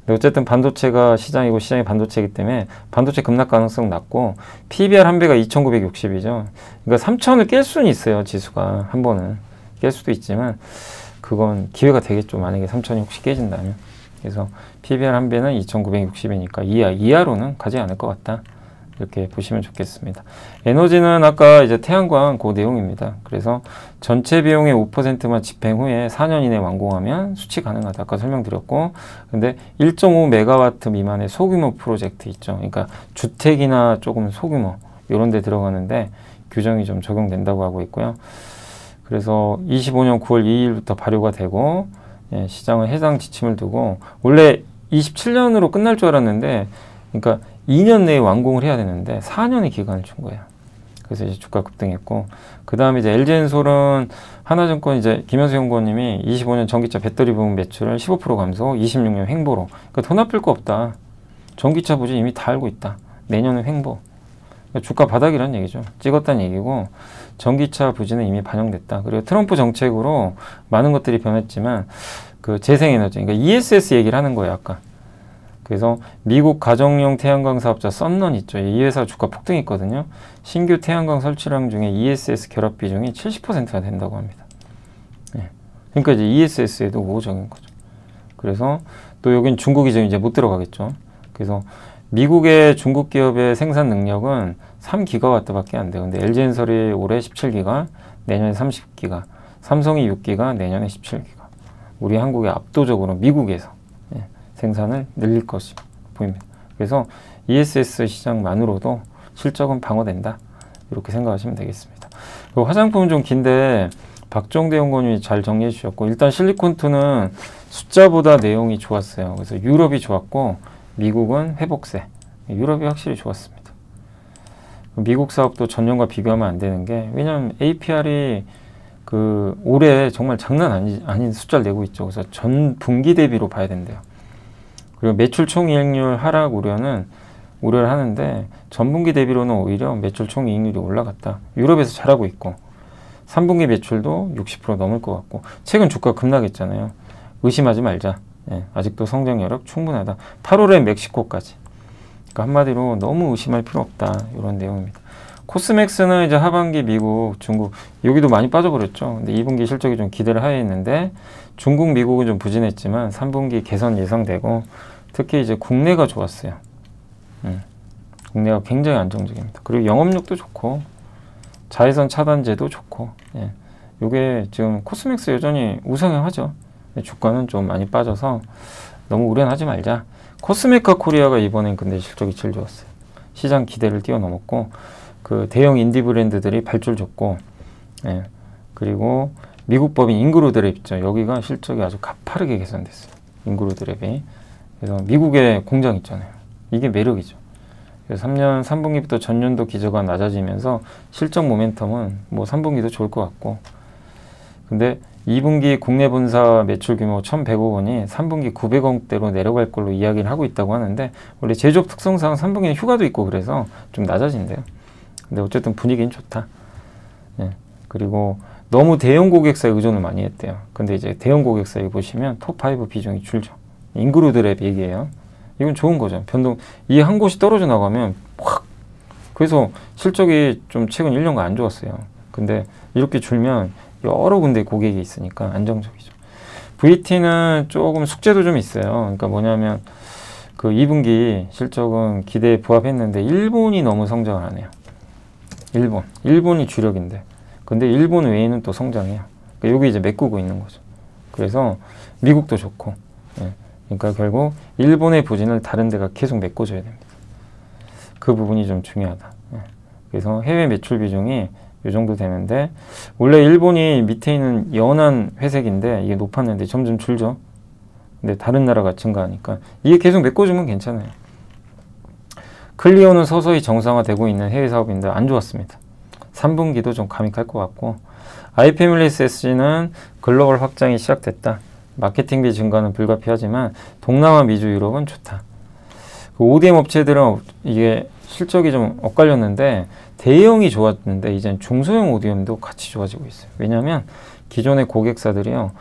어쨌든 반도체가 시장이고 시장이 반도체이기 때문에 반도체 급락 가능성 낮고, PBR 한 배가 2960이죠. 그러니까 3000을 깰 수는 있어요. 지수가 한 번은 깰 수도 있지만 그건 기회가 되겠죠. 만약에 3000이 혹시 깨진다면. 그래서 PBR 한 배는 2960이니까 이하로는 가지 않을 것 같다. 이렇게 보시면 좋겠습니다. 에너지는 아까 이제 태양광 그 내용입니다. 그래서 전체 비용의 5%만 집행 후에 4년 이내 완공하면 수치 가능하다. 아까 설명드렸고, 근데 1.5메가와트 미만의 소규모 프로젝트 있죠. 그러니까 주택이나 조금 소규모 이런 데 들어가는데 규정이 좀 적용된다고 하고 있고요. 그래서 25년 9월 2일부터 발효가 되고, 예, 시장은 해당 지침을 두고, 원래 27년으로 끝날 줄 알았는데, 그러니까 2년 내에 완공을 해야 되는데 4년의 기간을 준 거예요. 그래서 이제 주가 급등했고, 그 다음에 이제 LG엔솔은 하나증권 이제 김현수 연구원님이 25년 전기차 배터리 부분 매출을 15% 감소, 26년 횡보로. 그러니까 더 나쁠 거 없다. 전기차 부지 이미 다 알고 있다. 내년은 횡보. 그러니까 주가 바닥이란 얘기죠. 찍었다는 얘기고, 전기차 부지는 이미 반영됐다. 그리고 트럼프 정책으로 많은 것들이 변했지만 그 재생에너지, 그러니까 ESS 얘기를 하는 거예요, 아까. 그래서 미국 가정용 태양광 사업자 썬런 있죠. 이 회사 주가 폭등했거든요. 신규 태양광 설치량 중에 ESS 결합 비중이 70%가 된다고 합니다. 예. 그러니까 이제 ESS에도 우호적인 거죠. 그래서 또 여긴 중국이 이제 못 들어가겠죠. 그래서 미국의 중국 기업의 생산 능력은 3기가와트밖에 안 돼요. 근데 LG엔솔이 올해 17기가, 내년에 30기가, 삼성이 6기가, 내년에 17기가. 우리 한국이 압도적으로 미국에서 생산을 늘릴 것이 보입니다. 그래서 ESS 시장만으로도 실적은 방어된다. 이렇게 생각하시면 되겠습니다. 그리고 화장품은 좀 긴데 박정대 연구원이 잘 정리해 주셨고, 일단 실리콘투는 숫자보다 내용이 좋았어요. 그래서 유럽이 좋았고 미국은 회복세. 유럽이 확실히 좋았습니다. 미국 사업도 전년과 비교하면 안 되는 게, 왜냐하면 APR이 그 올해 정말 장난 아닌 숫자를 내고 있죠. 그래서 전 분기 대비로 봐야 된대요. 그리고 매출 총이익률 하락 우려를 하는데 전분기 대비로는 오히려 매출 총이익률이 올라갔다. 유럽에서 잘하고 있고, 3분기 매출도 60% 넘을 것 같고, 최근 주가 급락했잖아요. 의심하지 말자. 예, 아직도 성장 여력 충분하다. 8월에 멕시코까지. 그러니까 한마디로 너무 의심할 필요 없다. 이런 내용입니다. 코스맥스는 이제 하반기 미국, 중국 여기도 많이 빠져버렸죠. 근데 2분기 실적이 좀 기대를 하에 있는데 중국, 미국은 좀 부진했지만 3분기 개선 예상되고 특히 이제 국내가 좋았어요. 국내가 굉장히 안정적입니다. 그리고 영업력도 좋고 자외선 차단제도 좋고 예. 요게 지금 코스맥스 여전히 우상향하죠. 주가는 좀 많이 빠져서 너무 우려는 하지 말자. 코스메카 코리아가 이번엔 근데 실적이 제일 좋았어요. 시장 기대를 뛰어넘었고 그 대형 인디 브랜드들이 발줄 줬고 예. 그리고 미국 법인 인그루드랩 있죠. 여기가 실적이 아주 가파르게 개선됐어요. 인그루드랩이. 그래서 미국에 공장 있잖아요. 이게 매력이죠. 그래서 3년 3분기부터 전년도 기저가 낮아지면서 실적 모멘텀은 뭐 3분기도 좋을 것 같고 근데 2분기 국내 본사 매출 규모 1,100억 원이 3분기 900억대로 내려갈 걸로 이야기를 하고 있다고 하는데 원래 제조업 특성상 3분기는 휴가도 있고 그래서 좀 낮아진대요. 근데 어쨌든 분위기는 좋다. 예. 그리고 너무 대형 고객사에 의존을 많이 했대요. 근데 이제 대형 고객사에 보시면 톱5 비중이 줄죠. 인그루드랩 얘기예요. 이건 좋은 거죠. 변동, 이 한 곳이 떨어져 나가면 확! 그래서 실적이 좀 최근 1년간 안 좋았어요. 근데 이렇게 줄면 여러 군데 고객이 있으니까 안정적이죠. VT는 조금 숙제도 좀 있어요. 그러니까 뭐냐면 그 2분기 실적은 기대에 부합했는데 일본이 너무 성장을 안 해요. 일본이 주력인데 근데 일본 외에는 또 성장해요. 그러니까 여기 이제 메꾸고 있는 거죠. 그래서 미국도 좋고 예. 그러니까 결국 일본의 부진을 다른 데가 계속 메꿔줘야 됩니다. 그 부분이 좀 중요하다. 예. 그래서 해외 매출 비중이 이 정도 되는데 원래 일본이 밑에 있는 연한 회색인데 이게 높았는데 점점 줄죠. 근데 다른 나라가 증가하니까 이게 계속 메꿔주면 괜찮아요. 클리오는 서서히 정상화되고 있는 해외 사업인데 안 좋았습니다. 3분기도 좀 감이 갈 것 같고 아이패밀리스 SG는 글로벌 확장이 시작됐다. 마케팅비 증가는 불가피하지만 동남아, 미주, 유럽은 좋다. 그 ODM 업체들은 이게 실적이 좀 엇갈렸는데 대형이 좋았는데 이젠 중소형 ODM도 같이 좋아지고 있어요. 왜냐하면 기존의 고객사들이요.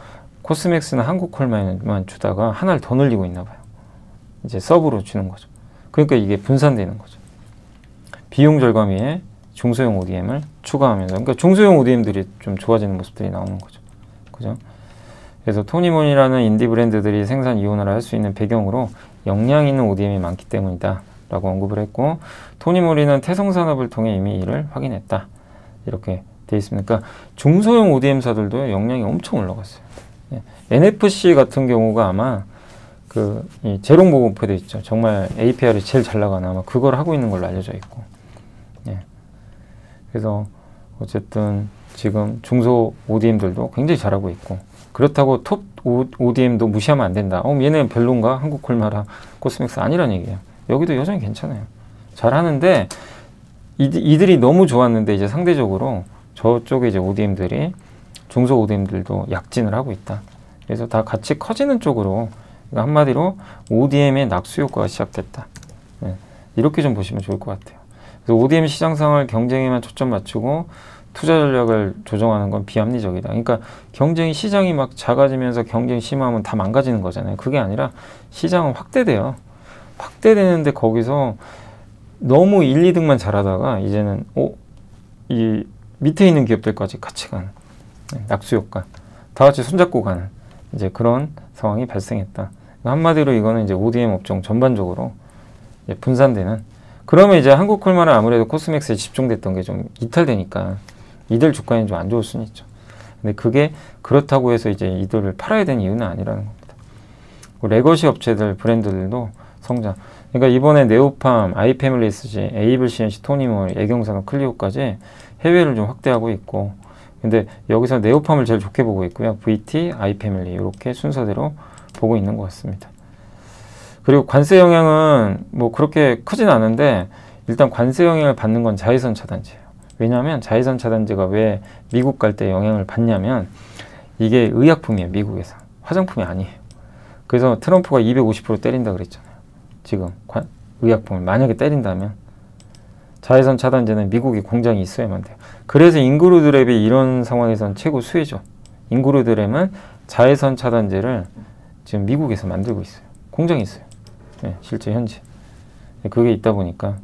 코스맥스나 한국콜만 주다가 하나를 더 늘리고 있나 봐요. 이제 서브로 주는 거죠. 그러니까 이게 분산되는 거죠. 비용 절감위에 중소형 ODM을 추가하면서 그러니까 중소형 ODM들이 좀 좋아지는 모습들이 나오는 거죠. 그죠? 그래서 토니몬이라는 인디 브랜드들이 생산 이온을 할 수 있는 배경으로 역량 있는 ODM이 많기 때문이다 라고 언급을 했고 토니모리는 태성산업을 통해 이미 이를 확인했다 이렇게 돼 있습니다. 그러니까 중소형 ODM사들도 역량이 엄청 올라갔어요. 예. NFC 같은 경우가 아마 그 제롱 보고표도 있죠. 정말 APR이 제일 잘 나가나 아마 그걸 하고 있는 걸로 알려져 있고 예. 그래서 어쨌든 지금 중소 ODM들도 굉장히 잘하고 있고 그렇다고 톱 ODM도 무시하면 안 된다. 얘네 별론가? 한국콜마라 코스맥스 아니란 얘기예요. 여기도 여전히 괜찮아요. 잘하는데 이들이 너무 좋았는데 이제 상대적으로 저쪽에 이제 ODM들이 중소 ODM들도 약진을 하고 있다. 그래서 다 같이 커지는 쪽으로 그러니까 한마디로 ODM의 낙수 효과가 시작됐다. 네. 이렇게 좀 보시면 좋을 것 같아요. 그래서 ODM 시장 상황을 경쟁에만 초점 맞추고 투자 전략을 조정하는 건 비합리적이다. 그러니까 경쟁이 시장이 막 작아지면서 경쟁이 심하면 다 망가지는 거잖아요. 그게 아니라 시장은 확대돼요. 확대되는데 거기서 너무 1, 2등만 잘하다가 이제는 이 밑에 있는 기업들까지 같이 가는 낙수 효과. 다 같이 손잡고 가는 이제 그런 상황이 발생했다. 한마디로 이거는 이제 ODM 업종 전반적으로 이제 분산되는 그러면 이제 한국콜마는 아무래도 코스맥스에 집중됐던 게 좀 이탈되니까 이들 주가에는 좀 안 좋을 수는 있죠. 근데 그게 그렇다고 해서 이제 이들을 팔아야 되는 이유는 아니라는 겁니다. 레거시 업체들, 브랜드들도 성장. 그러니까 이번에 네오팜, 아이패밀리 SG, 에이블 CNC, 토니몰, 애경산업, 클리오까지 해외를 좀 확대하고 있고 근데 여기서 네오팜을 제일 좋게 보고 있고요. VT, 아이패밀리 이렇게 순서대로 보고 있는 것 같습니다. 그리고 관세 영향은 뭐 그렇게 크진 않은데 일단 관세 영향을 받는 건 자외선 차단제예요. 왜냐하면 자외선 차단제가 왜 미국 갈 때 영향을 받냐면 이게 의약품이에요. 미국에서. 화장품이 아니에요. 그래서 트럼프가 250% 때린다 그랬잖아요. 지금 의약품을 만약에 때린다면 자외선 차단제는 미국에 공장이 있어야만 돼요. 그래서 인그루드랩이 이런 상황에선 최고 수혜죠. 인그루드랩은 자외선 차단제를 지금 미국에서 만들고 있어요. 공장이 있어요. 네, 실제 현재. 그게 있다 보니까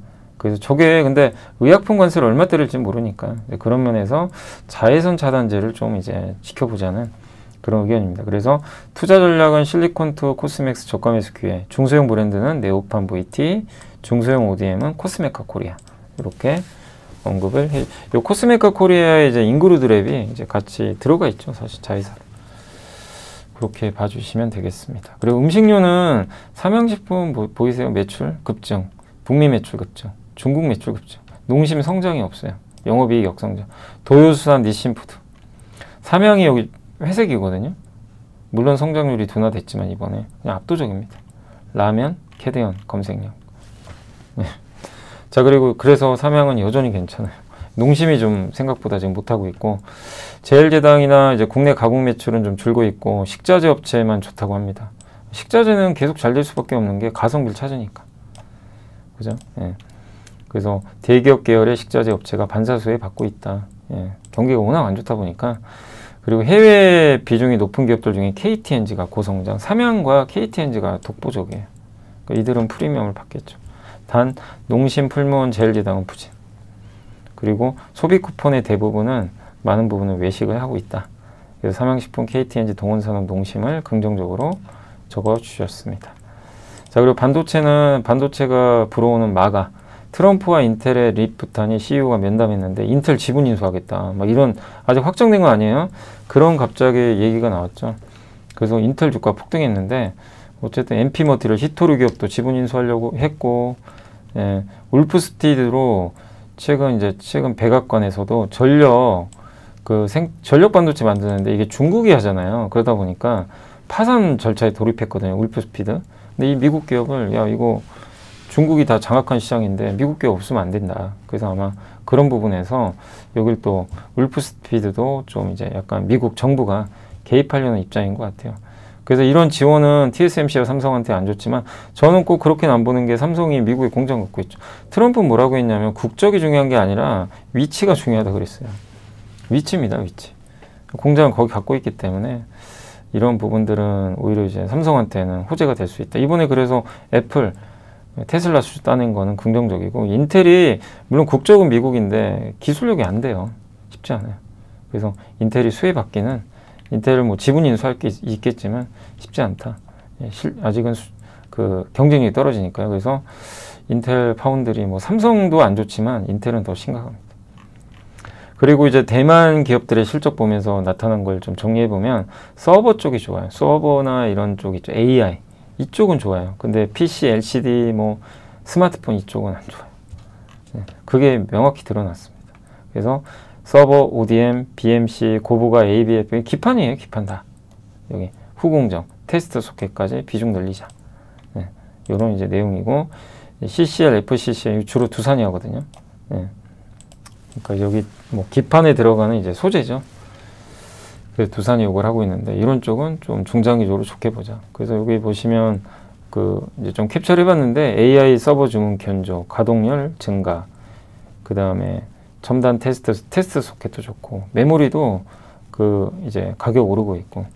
그래서 저게 근데 의약품 관세를 얼마 때릴지 모르니까 그런 면에서 자외선 차단제를 좀 이제 지켜보자는 그런 의견입니다. 그래서 투자 전략은 실리콘투어, 코스맥스 저가 매수 기회, 중소형 브랜드는 네오판 VT, 중소형 ODM은 코스메카 코리아 이렇게 언급을 해. 요 코스메카 코리아의 이제 인그루드랩이 이제 같이 들어가 있죠, 사실 자회사. 그렇게 봐주시면 되겠습니다. 그리고 음식료는 삼양식품 보이세요? 매출 급증, 북미 매출 급증, 중국 매출 급증, 농심 성장이 없어요. 영업이익 역성장. 도요수산, 니신푸드. 삼양이 여기 회색이거든요. 물론 성장률이 둔화됐지만 이번에 그냥 압도적입니다. 라면, 캐대언 검색량. 네. 자, 그리고 그래서 삼양은 여전히 괜찮아요. 농심이 좀 생각보다 지금 못하고 있고, 제일제당이나 이제 국내 가공 매출은 좀 줄고 있고, 식자재 업체만 좋다고 합니다. 식자재는 계속 잘 될 수밖에 없는 게 가성비를 찾으니까. 그죠? 예. 그래서 대기업 계열의 식자재 업체가 반사수혜 받고 있다. 예. 경기가 워낙 안 좋다 보니까. 그리고 해외 비중이 높은 기업들 중에 KTNG가 고성장, 삼양과 KTNG가 독보적이에요. 그러니까 이들은 프리미엄을 받겠죠. 단 농심, 풀무원, 제일제당은 부진. 그리고 소비 쿠폰의 대부분은 많은 부분을 외식을 하고 있다. 그래서 삼양식품, KTNG, 동원산업, 농심을 긍정적으로 적어주셨습니다. 자, 그리고 반도체는 반도체가 불어오는 마가, 트럼프와 인텔의 립부탄이 CEO가 면담했는데 인텔 지분 인수하겠다. 막 이런 아직 확정된 건 아니에요. 그런 갑자기 얘기가 나왔죠. 그래서 인텔 주가 폭등했는데 어쨌든 MP머티를 히토류 기업도 지분 인수하려고 했고, 예, 울프스티드로 최근 백악관에서도 전력 반도체 만드는데 이게 중국이 하잖아요. 그러다 보니까 파산 절차에 돌입했거든요. 울프스피드. 근데 이 미국 기업을 야 이거 중국이 다 장악한 시장인데 미국 기업 없으면 안 된다. 그래서 아마 그런 부분에서 여길 또 울프스피드도 좀 이제 약간 미국 정부가 개입하려는 입장인 것 같아요. 그래서 이런 지원은 TSMC와 삼성한테 안 줬지만 저는 꼭 그렇게는 안 보는 게 삼성이 미국에 공장 갖고 있죠. 트럼프는 뭐라고 했냐면 국적이 중요한 게 아니라 위치가 중요하다 그랬어요. 위치입니다, 위치. 공장을 거기 갖고 있기 때문에 이런 부분들은 오히려 이제 삼성한테는 호재가 될 수 있다. 이번에 그래서 애플, 테슬라 수주 따낸 거는 긍정적이고, 인텔이 물론 국적은 미국인데 기술력이 안 돼요. 쉽지 않아요. 그래서 인텔이 수혜받기는 인텔을 뭐 지분 인수할 게 있겠지만 쉽지 않다. 아직은 그 경쟁력이 떨어지니까요. 그래서 인텔 파운드리 뭐 삼성도 안 좋지만 인텔은 더 심각합니다. 그리고 이제 대만 기업들의 실적 보면서 나타난 걸 좀 정리해 보면 서버 쪽이 좋아요. 서버나 이런 쪽 있죠. AI 이쪽은 좋아요. 근데 PC, LCD 뭐 스마트폰 이쪽은 안 좋아요. 네, 그게 명확히 드러났습니다. 그래서 서버, ODM, BMC, 고부가, ABF 기판이에요. 기판 다. 여기 후공정, 테스트 소켓까지 비중 늘리자. 네, 이런 이제 내용이고, CCL, FCCL 주로 두산이 하거든요. 네. 그러니까 여기 뭐 기판에 들어가는 이제 소재죠. 그래서 두산이 이걸 하고 있는데 이런 쪽은 좀 중장기적으로 좋게 보자. 그래서 여기 보시면 그 이제 좀 캡처를 해봤는데 AI 서버 주문 견조, 가동률 증가, 그 다음에 첨단 테스트 소켓도 좋고, 메모리도 그 이제 가격 오르고 있고.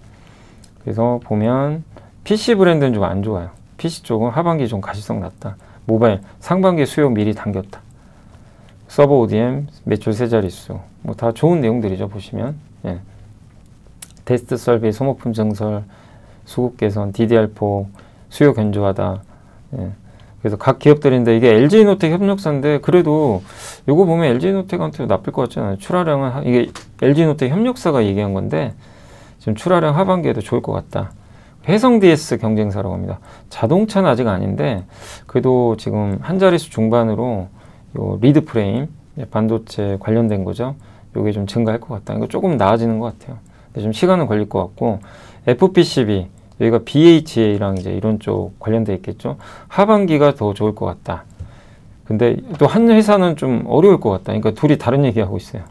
그래서 보면 PC 브랜드는 좀 안 좋아요. PC 쪽은 하반기 좀 가시성 낮다. 모바일 상반기 수요 미리 당겼다. 서버 ODM 매출 세 자릿수 뭐 다 좋은 내용들이죠. 보시면 예. 테스트 설비, 소모품 증설, 수급 개선, DDR4 수요 견조하다. 예. 그래서 각 기업들인데 이게 LG노텍 협력사인데 그래도 요거 보면 LG노텍한테 나쁠 것 같지 않아요. 출하량은 이게 LG노텍 협력사가 얘기한 건데 지금 출하량 하반기에도 좋을 것 같다. 해성 DS 경쟁사라고 합니다. 자동차는 아직 아닌데 그래도 지금 한 자릿수 중반으로 요 리드 프레임 반도체 관련된 거죠. 요게 좀 증가할 것 같다. 이거 조금 나아지는 것 같아요. 근데 좀 시간은 걸릴 것 같고, FPCB 여기가 BHA랑 이제 이런 쪽 관련돼 있겠죠. 하반기가 더 좋을 것 같다. 근데 또 한 회사는 좀 어려울 것 같다. 그러니까 둘이 다른 얘기하고 있어요.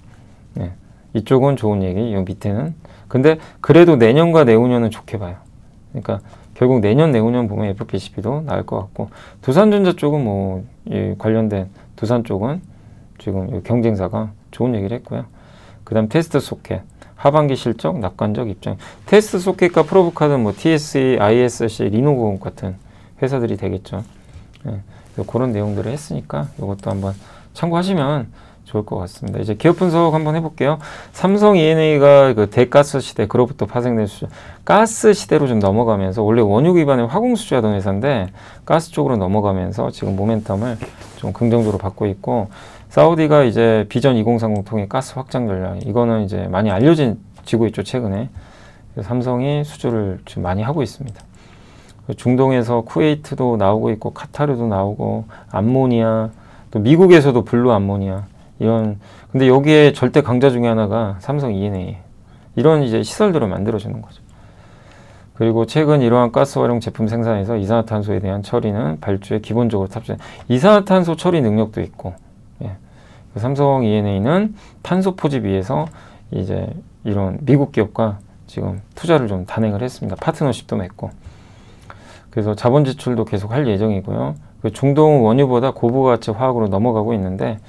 네. 이쪽은 좋은 얘기, 이 밑에는. 근데 그래도 내년과 내후년은 좋게 봐요. 그러니까 결국 내년, 내후년 보면 FPCB도 나을 것 같고, 두산전자 쪽은 뭐 관련된 두산 쪽은 지금 경쟁사가 좋은 얘기를 했고요. 그 다음 테스트 소켓, 하반기 실적, 낙관적 입장. 테스트 소켓과 프로브카드는 뭐 TSE, ISC, 리노공 같은 회사들이 되겠죠. 예. 그런 내용들을 했으니까 이것도 한번 참고하시면 좋을 것 같습니다. 이제 기업 분석 한번 해볼게요. 삼성 E&A가 그 대가스 시대, 그로부터 파생된 수준, 가스 시대로 좀 넘어가면서, 원래 원유 기반의 화공 수주하던 회사인데 가스 쪽으로 넘어가면서 지금 모멘텀을 좀 긍정적으로 받고 있고, 사우디가 이제 비전 2030 통해 가스 확장 전략, 이거는 이제 많이 알려지고 있죠, 최근에. 삼성이 수주를 지금 많이 하고 있습니다. 중동에서 쿠웨이트도 나오고 있고, 카타르도 나오고, 암모니아, 또 미국에서도 블루 암모니아, 이런, 근데 여기에 절대 강자 중에 하나가 삼성 E&A, 이런 이제 시설들을 만들어주는 거죠. 그리고 최근 이러한 가스 활용 제품 생산에서 이산화탄소에 대한 처리는 발주에 기본적으로 탑재, 이산화탄소 처리 능력도 있고, 예. 삼성 E&A는 탄소 포집위해서 이제 이런 미국 기업과 지금 투자를 좀 단행을 했습니다. 파트너십도 맺고. 그래서 자본 지출도 계속 할 예정이고요. 중동 원유보다 고부가치 화학으로 넘어가고 있는데,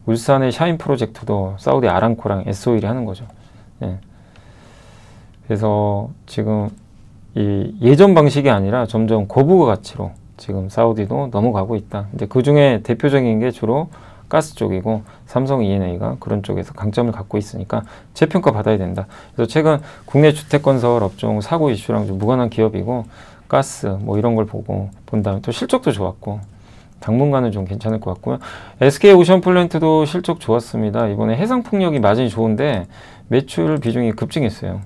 울산의 샤인 프로젝트도 사우디 아람코랑 S-오일이 하는 거죠. 예. 그래서 지금 이 예전 방식이 아니라 점점 고부가 가치로 지금 사우디도 넘어가고 있다. 이제 그 중에 대표적인 게 주로 가스 쪽이고, 삼성 E&A가 그런 쪽에서 강점을 갖고 있으니까 재평가 받아야 된다. 그래서 최근 국내 주택건설 업종 사고 이슈랑 좀 무관한 기업이고, 가스 뭐 이런 걸 보고 본 다음에 또 실적도 좋았고, 당분간은 좀 괜찮을 것 같고요. SK 오션플랜트도 실적 좋았습니다. 이번에 해상풍력이 마진이 좋은데 매출 비중이 급증했어요.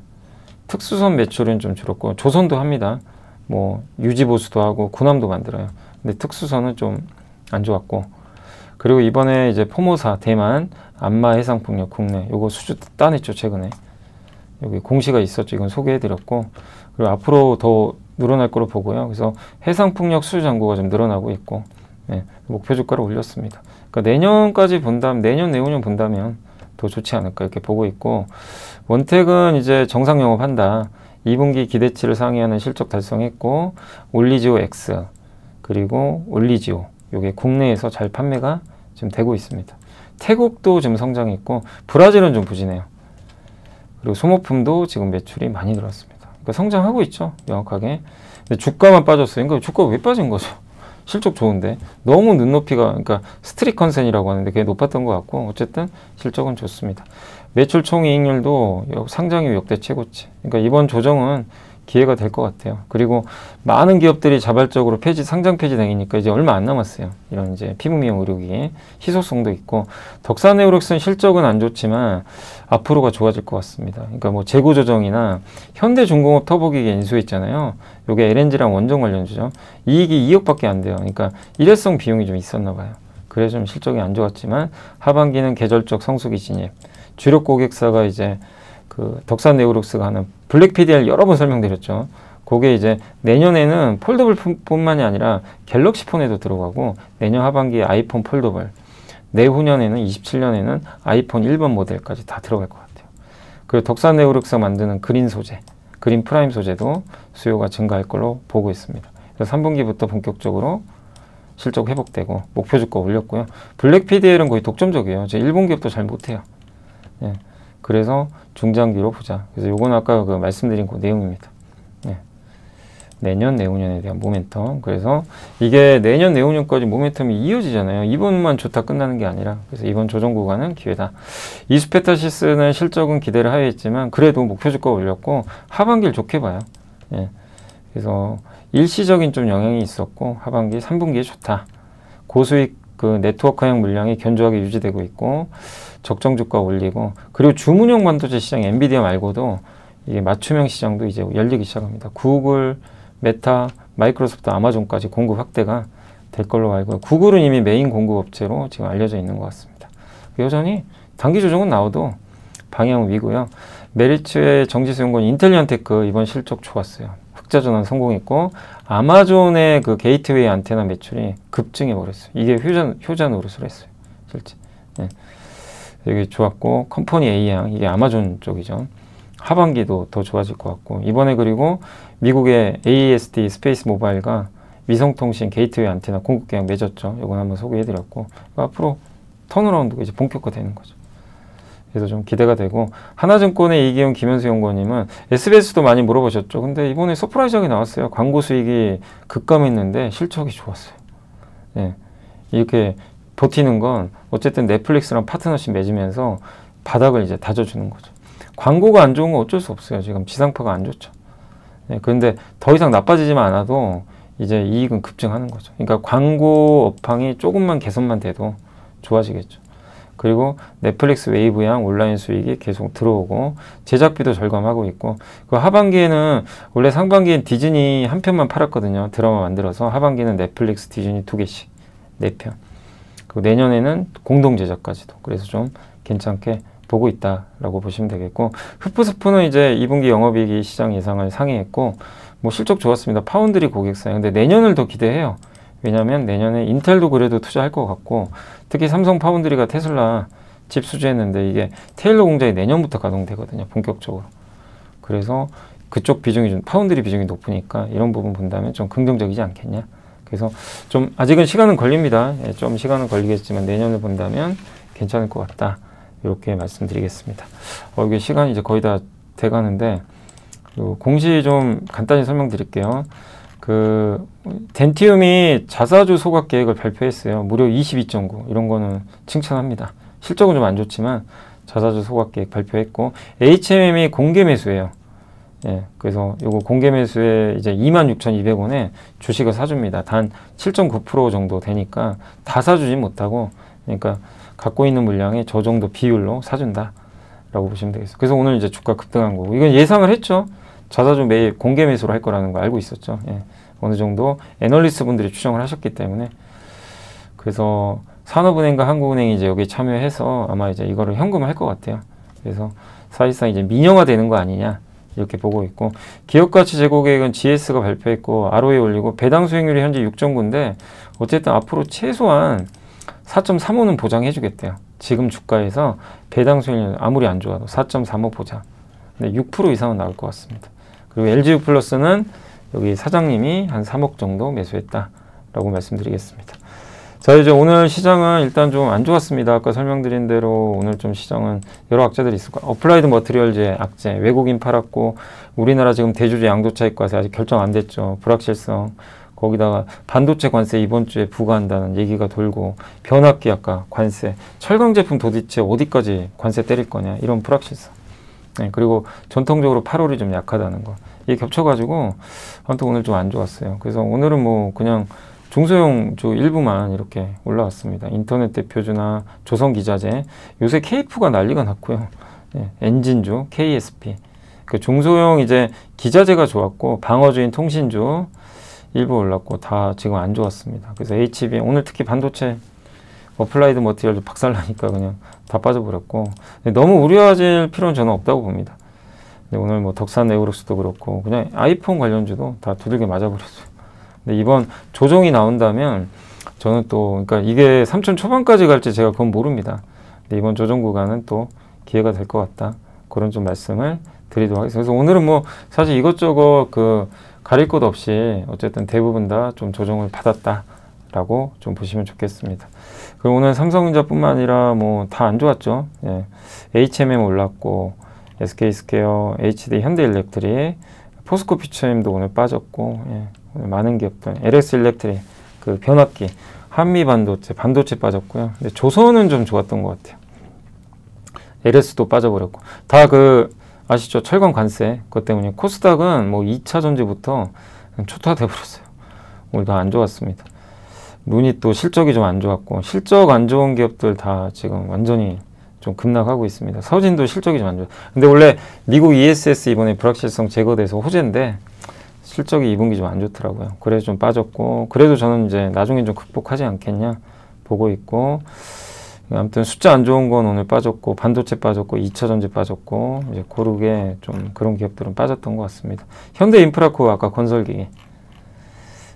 특수선 매출은 좀 줄었고, 조선도 합니다. 뭐 유지보수도 하고 군함도 만들어요. 근데 특수선은 좀 안 좋았고, 그리고 이번에 이제 포모사 대만 안마 해상풍력 국내 요거 수주 따냈죠. 최근에 여기 공시가 있었죠. 이건 소개해드렸고, 그리고 앞으로 더 늘어날 거로 보고요. 그래서 해상풍력 수주 잔고가 좀 늘어나고 있고, 네, 목표 주가를 올렸습니다. 그러니까 내년까지 본다면, 내년 내후년 본다면 더 좋지 않을까 이렇게 보고 있고, 원택은 이제 정상 영업한다. 2분기 기대치를 상회하는 실적 달성했고, 올리지오 X 그리고 올리지오 요게 국내에서 잘 판매가 지금 되고 있습니다. 태국도 지금 성장했고, 브라질은 좀 부진해요. 그리고 소모품도 지금 매출이 많이 늘었습니다. 그러니까 성장하고 있죠, 명확하게. 근데 주가만 빠졌어요. 그러니까 주가가 왜 빠진 거죠? 실적 좋은데 너무 눈높이가, 그러니까 스트릿 컨센이라고 하는데 그게 높았던 것 같고, 어쨌든 실적은 좋습니다. 매출 총이익률도 상장 이후 역대 최고치. 그러니까 이번 조정은 기회가 될 것 같아요. 그리고 많은 기업들이 자발적으로 폐지, 상장 폐지 당이니까 이제 얼마 안 남았어요. 이런 이제 피부미용 의료기 희소성도 있고, 덕산네오록스는 실적은 안 좋지만 앞으로가 좋아질 것 같습니다. 그러니까 뭐 재고 조정이나 현대중공업 터보기계 인수했잖아요. 요게 LNG랑 원전 관련주죠. 이익이 2억밖에 안 돼요. 그러니까 일회성 비용이 좀 있었나 봐요. 그래서 좀 실적이 안 좋았지만, 하반기는 계절적 성수기 진입, 주력 고객사가 이제 그 덕산네오록스가 하는 블랙 PDL 여러 번 설명드렸죠. 그게 이제 내년에는 폴더블 뿐만이 아니라 갤럭시 폰에도 들어가고, 내년 하반기에 아이폰 폴더블, 내후년에는 27년에는 아이폰 1번 모델까지 다 들어갈 것 같아요. 그리고 덕산네오록스가 만드는 그린 소재, 그린 프라임 소재도 수요가 증가할 걸로 보고 있습니다. 그래서 3분기부터 본격적으로 실적 회복되고 목표 주가 올렸고요. 블랙 PDL은 거의 독점적이에요. 제 일본 기업도 잘 못해요. 예. 그래서 중장기로 보자. 그래서 요건 아까 그 말씀드린 그 내용입니다. 예. 내년, 내후년에 대한 모멘텀. 그래서 이게 내년, 내후년까지 모멘텀이 이어지잖아요. 이번만 좋다 끝나는 게 아니라. 그래서 이번 조정 구간은 기회다. 이수페타시스는 실적은 기대를 하였지만 그래도 목표 주가 올렸고, 하반기를 좋게 봐요. 예. 그래서 일시적인 좀 영향이 있었고, 하반기 3분기에 좋다. 고수익 그 네트워크형 물량이 견조하게 유지되고 있고, 적정 주가 올리고, 그리고 주문형 반도체 시장 엔비디아 말고도 이게 맞춤형 시장도 이제 열리기 시작합니다. 구글, 메타, 마이크로소프트, 아마존까지 공급 확대가 될 걸로 알고요. 구글은 이미 메인 공급 업체로 지금 알려져 있는 것 같습니다. 여전히 단기 조정은 나와도 방향은 위고요. 메리츠의 정지수용권 인텔리언테크 이번 실적 좋았어요. 흑자 전환 성공했고, 아마존의 그 게이트웨이 안테나 매출이 급증해 버렸어요. 이게 효자 노릇을 했어요, 실제. 네. 되게 좋았고, 컴퍼니 A양, 이게 아마존 쪽이죠. 하반기도 더 좋아질 것 같고, 이번에 그리고 미국의 AEST 스페이스 모바일과 위성통신 게이트웨이 안테나 공급 계약 맺었죠. 이건 한번 소개해드렸고, 앞으로 턴어라운드가 이제 본격화되는 거죠. 그래서 좀 기대가 되고, 하나증권의 이기훈 김현수 연구원님은 SBS도 많이 물어보셨죠. 근데 이번에 서프라이즈하게 나왔어요. 광고 수익이 급감했는데 실적이 좋았어요. 네. 이렇게 버티는 건 어쨌든 넷플릭스랑 파트너십 맺으면서 바닥을 이제 다져주는 거죠. 광고가 안 좋은 건 어쩔 수 없어요. 지금 지상파가 안 좋죠. 네, 그런데 더 이상 나빠지지만 않아도 이제 이익은 급증하는 거죠. 그러니까 광고 업황이 조금만 개선만 돼도 좋아지겠죠. 그리고 넷플릭스 웨이브양 온라인 수익이 계속 들어오고 제작비도 절감하고 있고, 그 하반기에는 원래 상반기엔 디즈니 한 편만 팔았거든요. 드라마 만들어서. 하반기는 넷플릭스 디즈니 2개씩 4편. 그리고 내년에는 공동 제작까지도. 그래서 좀 괜찮게 보고 있다라고 보시면 되겠고, 흡프스프는 이제 2분기 영업이익이 시장 예상을 상회했고 뭐 실적 좋았습니다. 파운드리 고객사예요. 근데 내년을 더 기대해요. 왜냐하면 내년에 인텔도 그래도 투자할 것 같고, 특히 삼성 파운드리가 테슬라 칩 수주했는데 이게 테일러 공장이 내년부터 가동되거든요. 본격적으로. 그래서 그쪽 비중이 좀 파운드리 비중이 높으니까 이런 부분 본다면 좀 긍정적이지 않겠냐. 그래서 좀 아직은 시간은 걸립니다. 예, 좀 시간은 걸리겠지만 내년을 본다면 괜찮을 것 같다. 이렇게 말씀드리겠습니다. 이게 시간이 이제 거의 다 돼가는데 공시 좀 간단히 설명드릴게요. 그 덴티움이 자사주 소각 계획을 발표했어요. 무려 22.9. 이런 거는 칭찬합니다. 실적은 좀 안 좋지만 자사주 소각 계획 발표했고, HMM이 공개 매수예요. 예, 그래서 요거 공개 매수에 이제 26,200원에 주식을 사줍니다. 단 7.9% 정도 되니까 다 사주지 못하고, 그러니까 갖고 있는 물량의 저 정도 비율로 사준다 라고 보시면 되겠어요. 그래서 오늘 이제 주가 급등한 거고, 이건 예상을 했죠. 자사주 매입 공개 매수로 할 거라는 거 알고 있었죠. 예, 어느 정도 애널리스트 분들이 추정을 하셨기 때문에. 그래서 산업은행과 한국은행이 이제 여기 참여해서 아마 이제 이거를 현금화할 것 같아요. 그래서 사실상 이제 민영화 되는 거 아니냐 이렇게 보고 있고, 기업가치 제고 계획은 GS가 발표했고 ROE 올리고, 배당 수익률이 현재 6.9인데 어쨌든 앞으로 최소한 4.35는 보장해 주겠대요. 지금 주가에서 배당 수익률 아무리 안 좋아도 4.35 보장. 근데 6% 이상은 나올 것 같습니다. 그리고 LGU 플러스는 여기 사장님이 한 3억 정도 매수했다라고 말씀드리겠습니다. 자, 이제 오늘 시장은 일단 좀 안 좋았습니다. 아까 설명드린 대로 오늘 좀 시장은 여러 악재들이 있을 거예요. 어플라이드 머티리얼즈의 악재, 외국인 팔았고, 우리나라 지금 대주주 양도차익 과세 아직 결정 안 됐죠. 불확실성. 거기다가 반도체 관세 이번 주에 부과한다는 얘기가 돌고, 변압기 아까 관세, 철강 제품 도대체 어디까지 관세 때릴 거냐 이런 불확실성. 네, 그리고 전통적으로 8월이 좀 약하다는 거. 이게 겹쳐가지고 아무튼 오늘 좀 안 좋았어요. 그래서 오늘은 뭐 그냥 중소형주 일부만 이렇게 올라왔습니다. 인터넷 대표주나 조선기자재, 요새 KF가 난리가 났고요. 네, 엔진주, KSP. 그 중소형 이제 기자재가 좋았고, 방어주인 통신주 일부 올랐고, 다 지금 안 좋았습니다. 그래서 HB 오늘 특히 반도체 어플라이드 머티리얼도 박살나니까 그냥 다 빠져버렸고, 너무 우려하실 필요는 저는 없다고 봅니다. 근데 오늘 뭐 덕산 네오룩스도 그렇고 그냥 아이폰 관련주도 다 두들겨 맞아버렸어요. 근데 이번 조정이 나온다면 저는 또, 그러니까 이게 3천 초반까지 갈지 제가 그건 모릅니다. 근데 이번 조정 구간은 또 기회가 될 것 같다. 그런 좀 말씀을 드리도록 하겠습니다. 그래서 오늘은 뭐 사실 이것저것 그 가릴 것 없이 어쨌든 대부분 다 좀 조정을 받았다라고 좀 보시면 좋겠습니다. 그리고 오늘 삼성전자뿐만 아니라 뭐 다 안 좋았죠. 예. HMM 올랐고, SK스퀘어, HD 현대일렉트릭, 포스코 퓨처엠도 오늘 빠졌고, 예. 오늘 많은 기업들, LS 일렉트릭, 그 변압기, 한미 반도체 빠졌고요. 근데 조선은 좀 좋았던 것 같아요. LS도 빠져버렸고, 다 그 아시죠? 철강 관세 그것 때문에 코스닥은 뭐 2차 전지부터 초토화돼 버렸어요. 오늘 다 안 좋았습니다. 눈이 또 실적이 좀 안 좋았고, 실적 안 좋은 기업들 다 지금 완전히 좀 급락하고 있습니다. 서진도 실적이 좀 안 좋아요. 근데 원래 미국 ESS 이번에 불확실성 제거돼서 호재인데 실적이 2분기 좀 안 좋더라고요. 그래서 좀 빠졌고, 그래도 저는 이제 나중에 좀 극복하지 않겠냐 보고 있고, 아무튼 숫자 안 좋은 건 오늘 빠졌고, 반도체 빠졌고, 2차 전지 빠졌고, 이제 고르게 좀 그런 기업들은 빠졌던 것 같습니다. 현대인프라코 아까 건설기기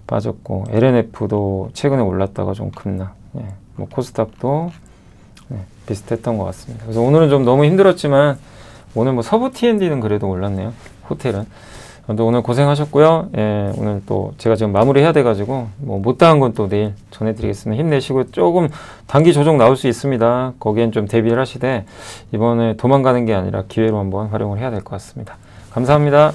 빠졌고, LNF도 최근에 올랐다가 좀 급락. 예, 뭐 코스닥도 비슷했던 것 같습니다. 그래서 오늘은 좀 너무 힘들었지만 오늘 뭐 서부 T&D는 그래도 올랐네요. 호텔은. 오늘 고생하셨고요. 예, 오늘 또 제가 지금 마무리해야 돼가지고 뭐 못다한 건 또 내일 전해드리겠습니다. 힘내시고, 조금 단기 조정 나올 수 있습니다. 거기엔 좀 대비를 하시되 이번에 도망가는 게 아니라 기회로 한번 활용을 해야 될 것 같습니다. 감사합니다.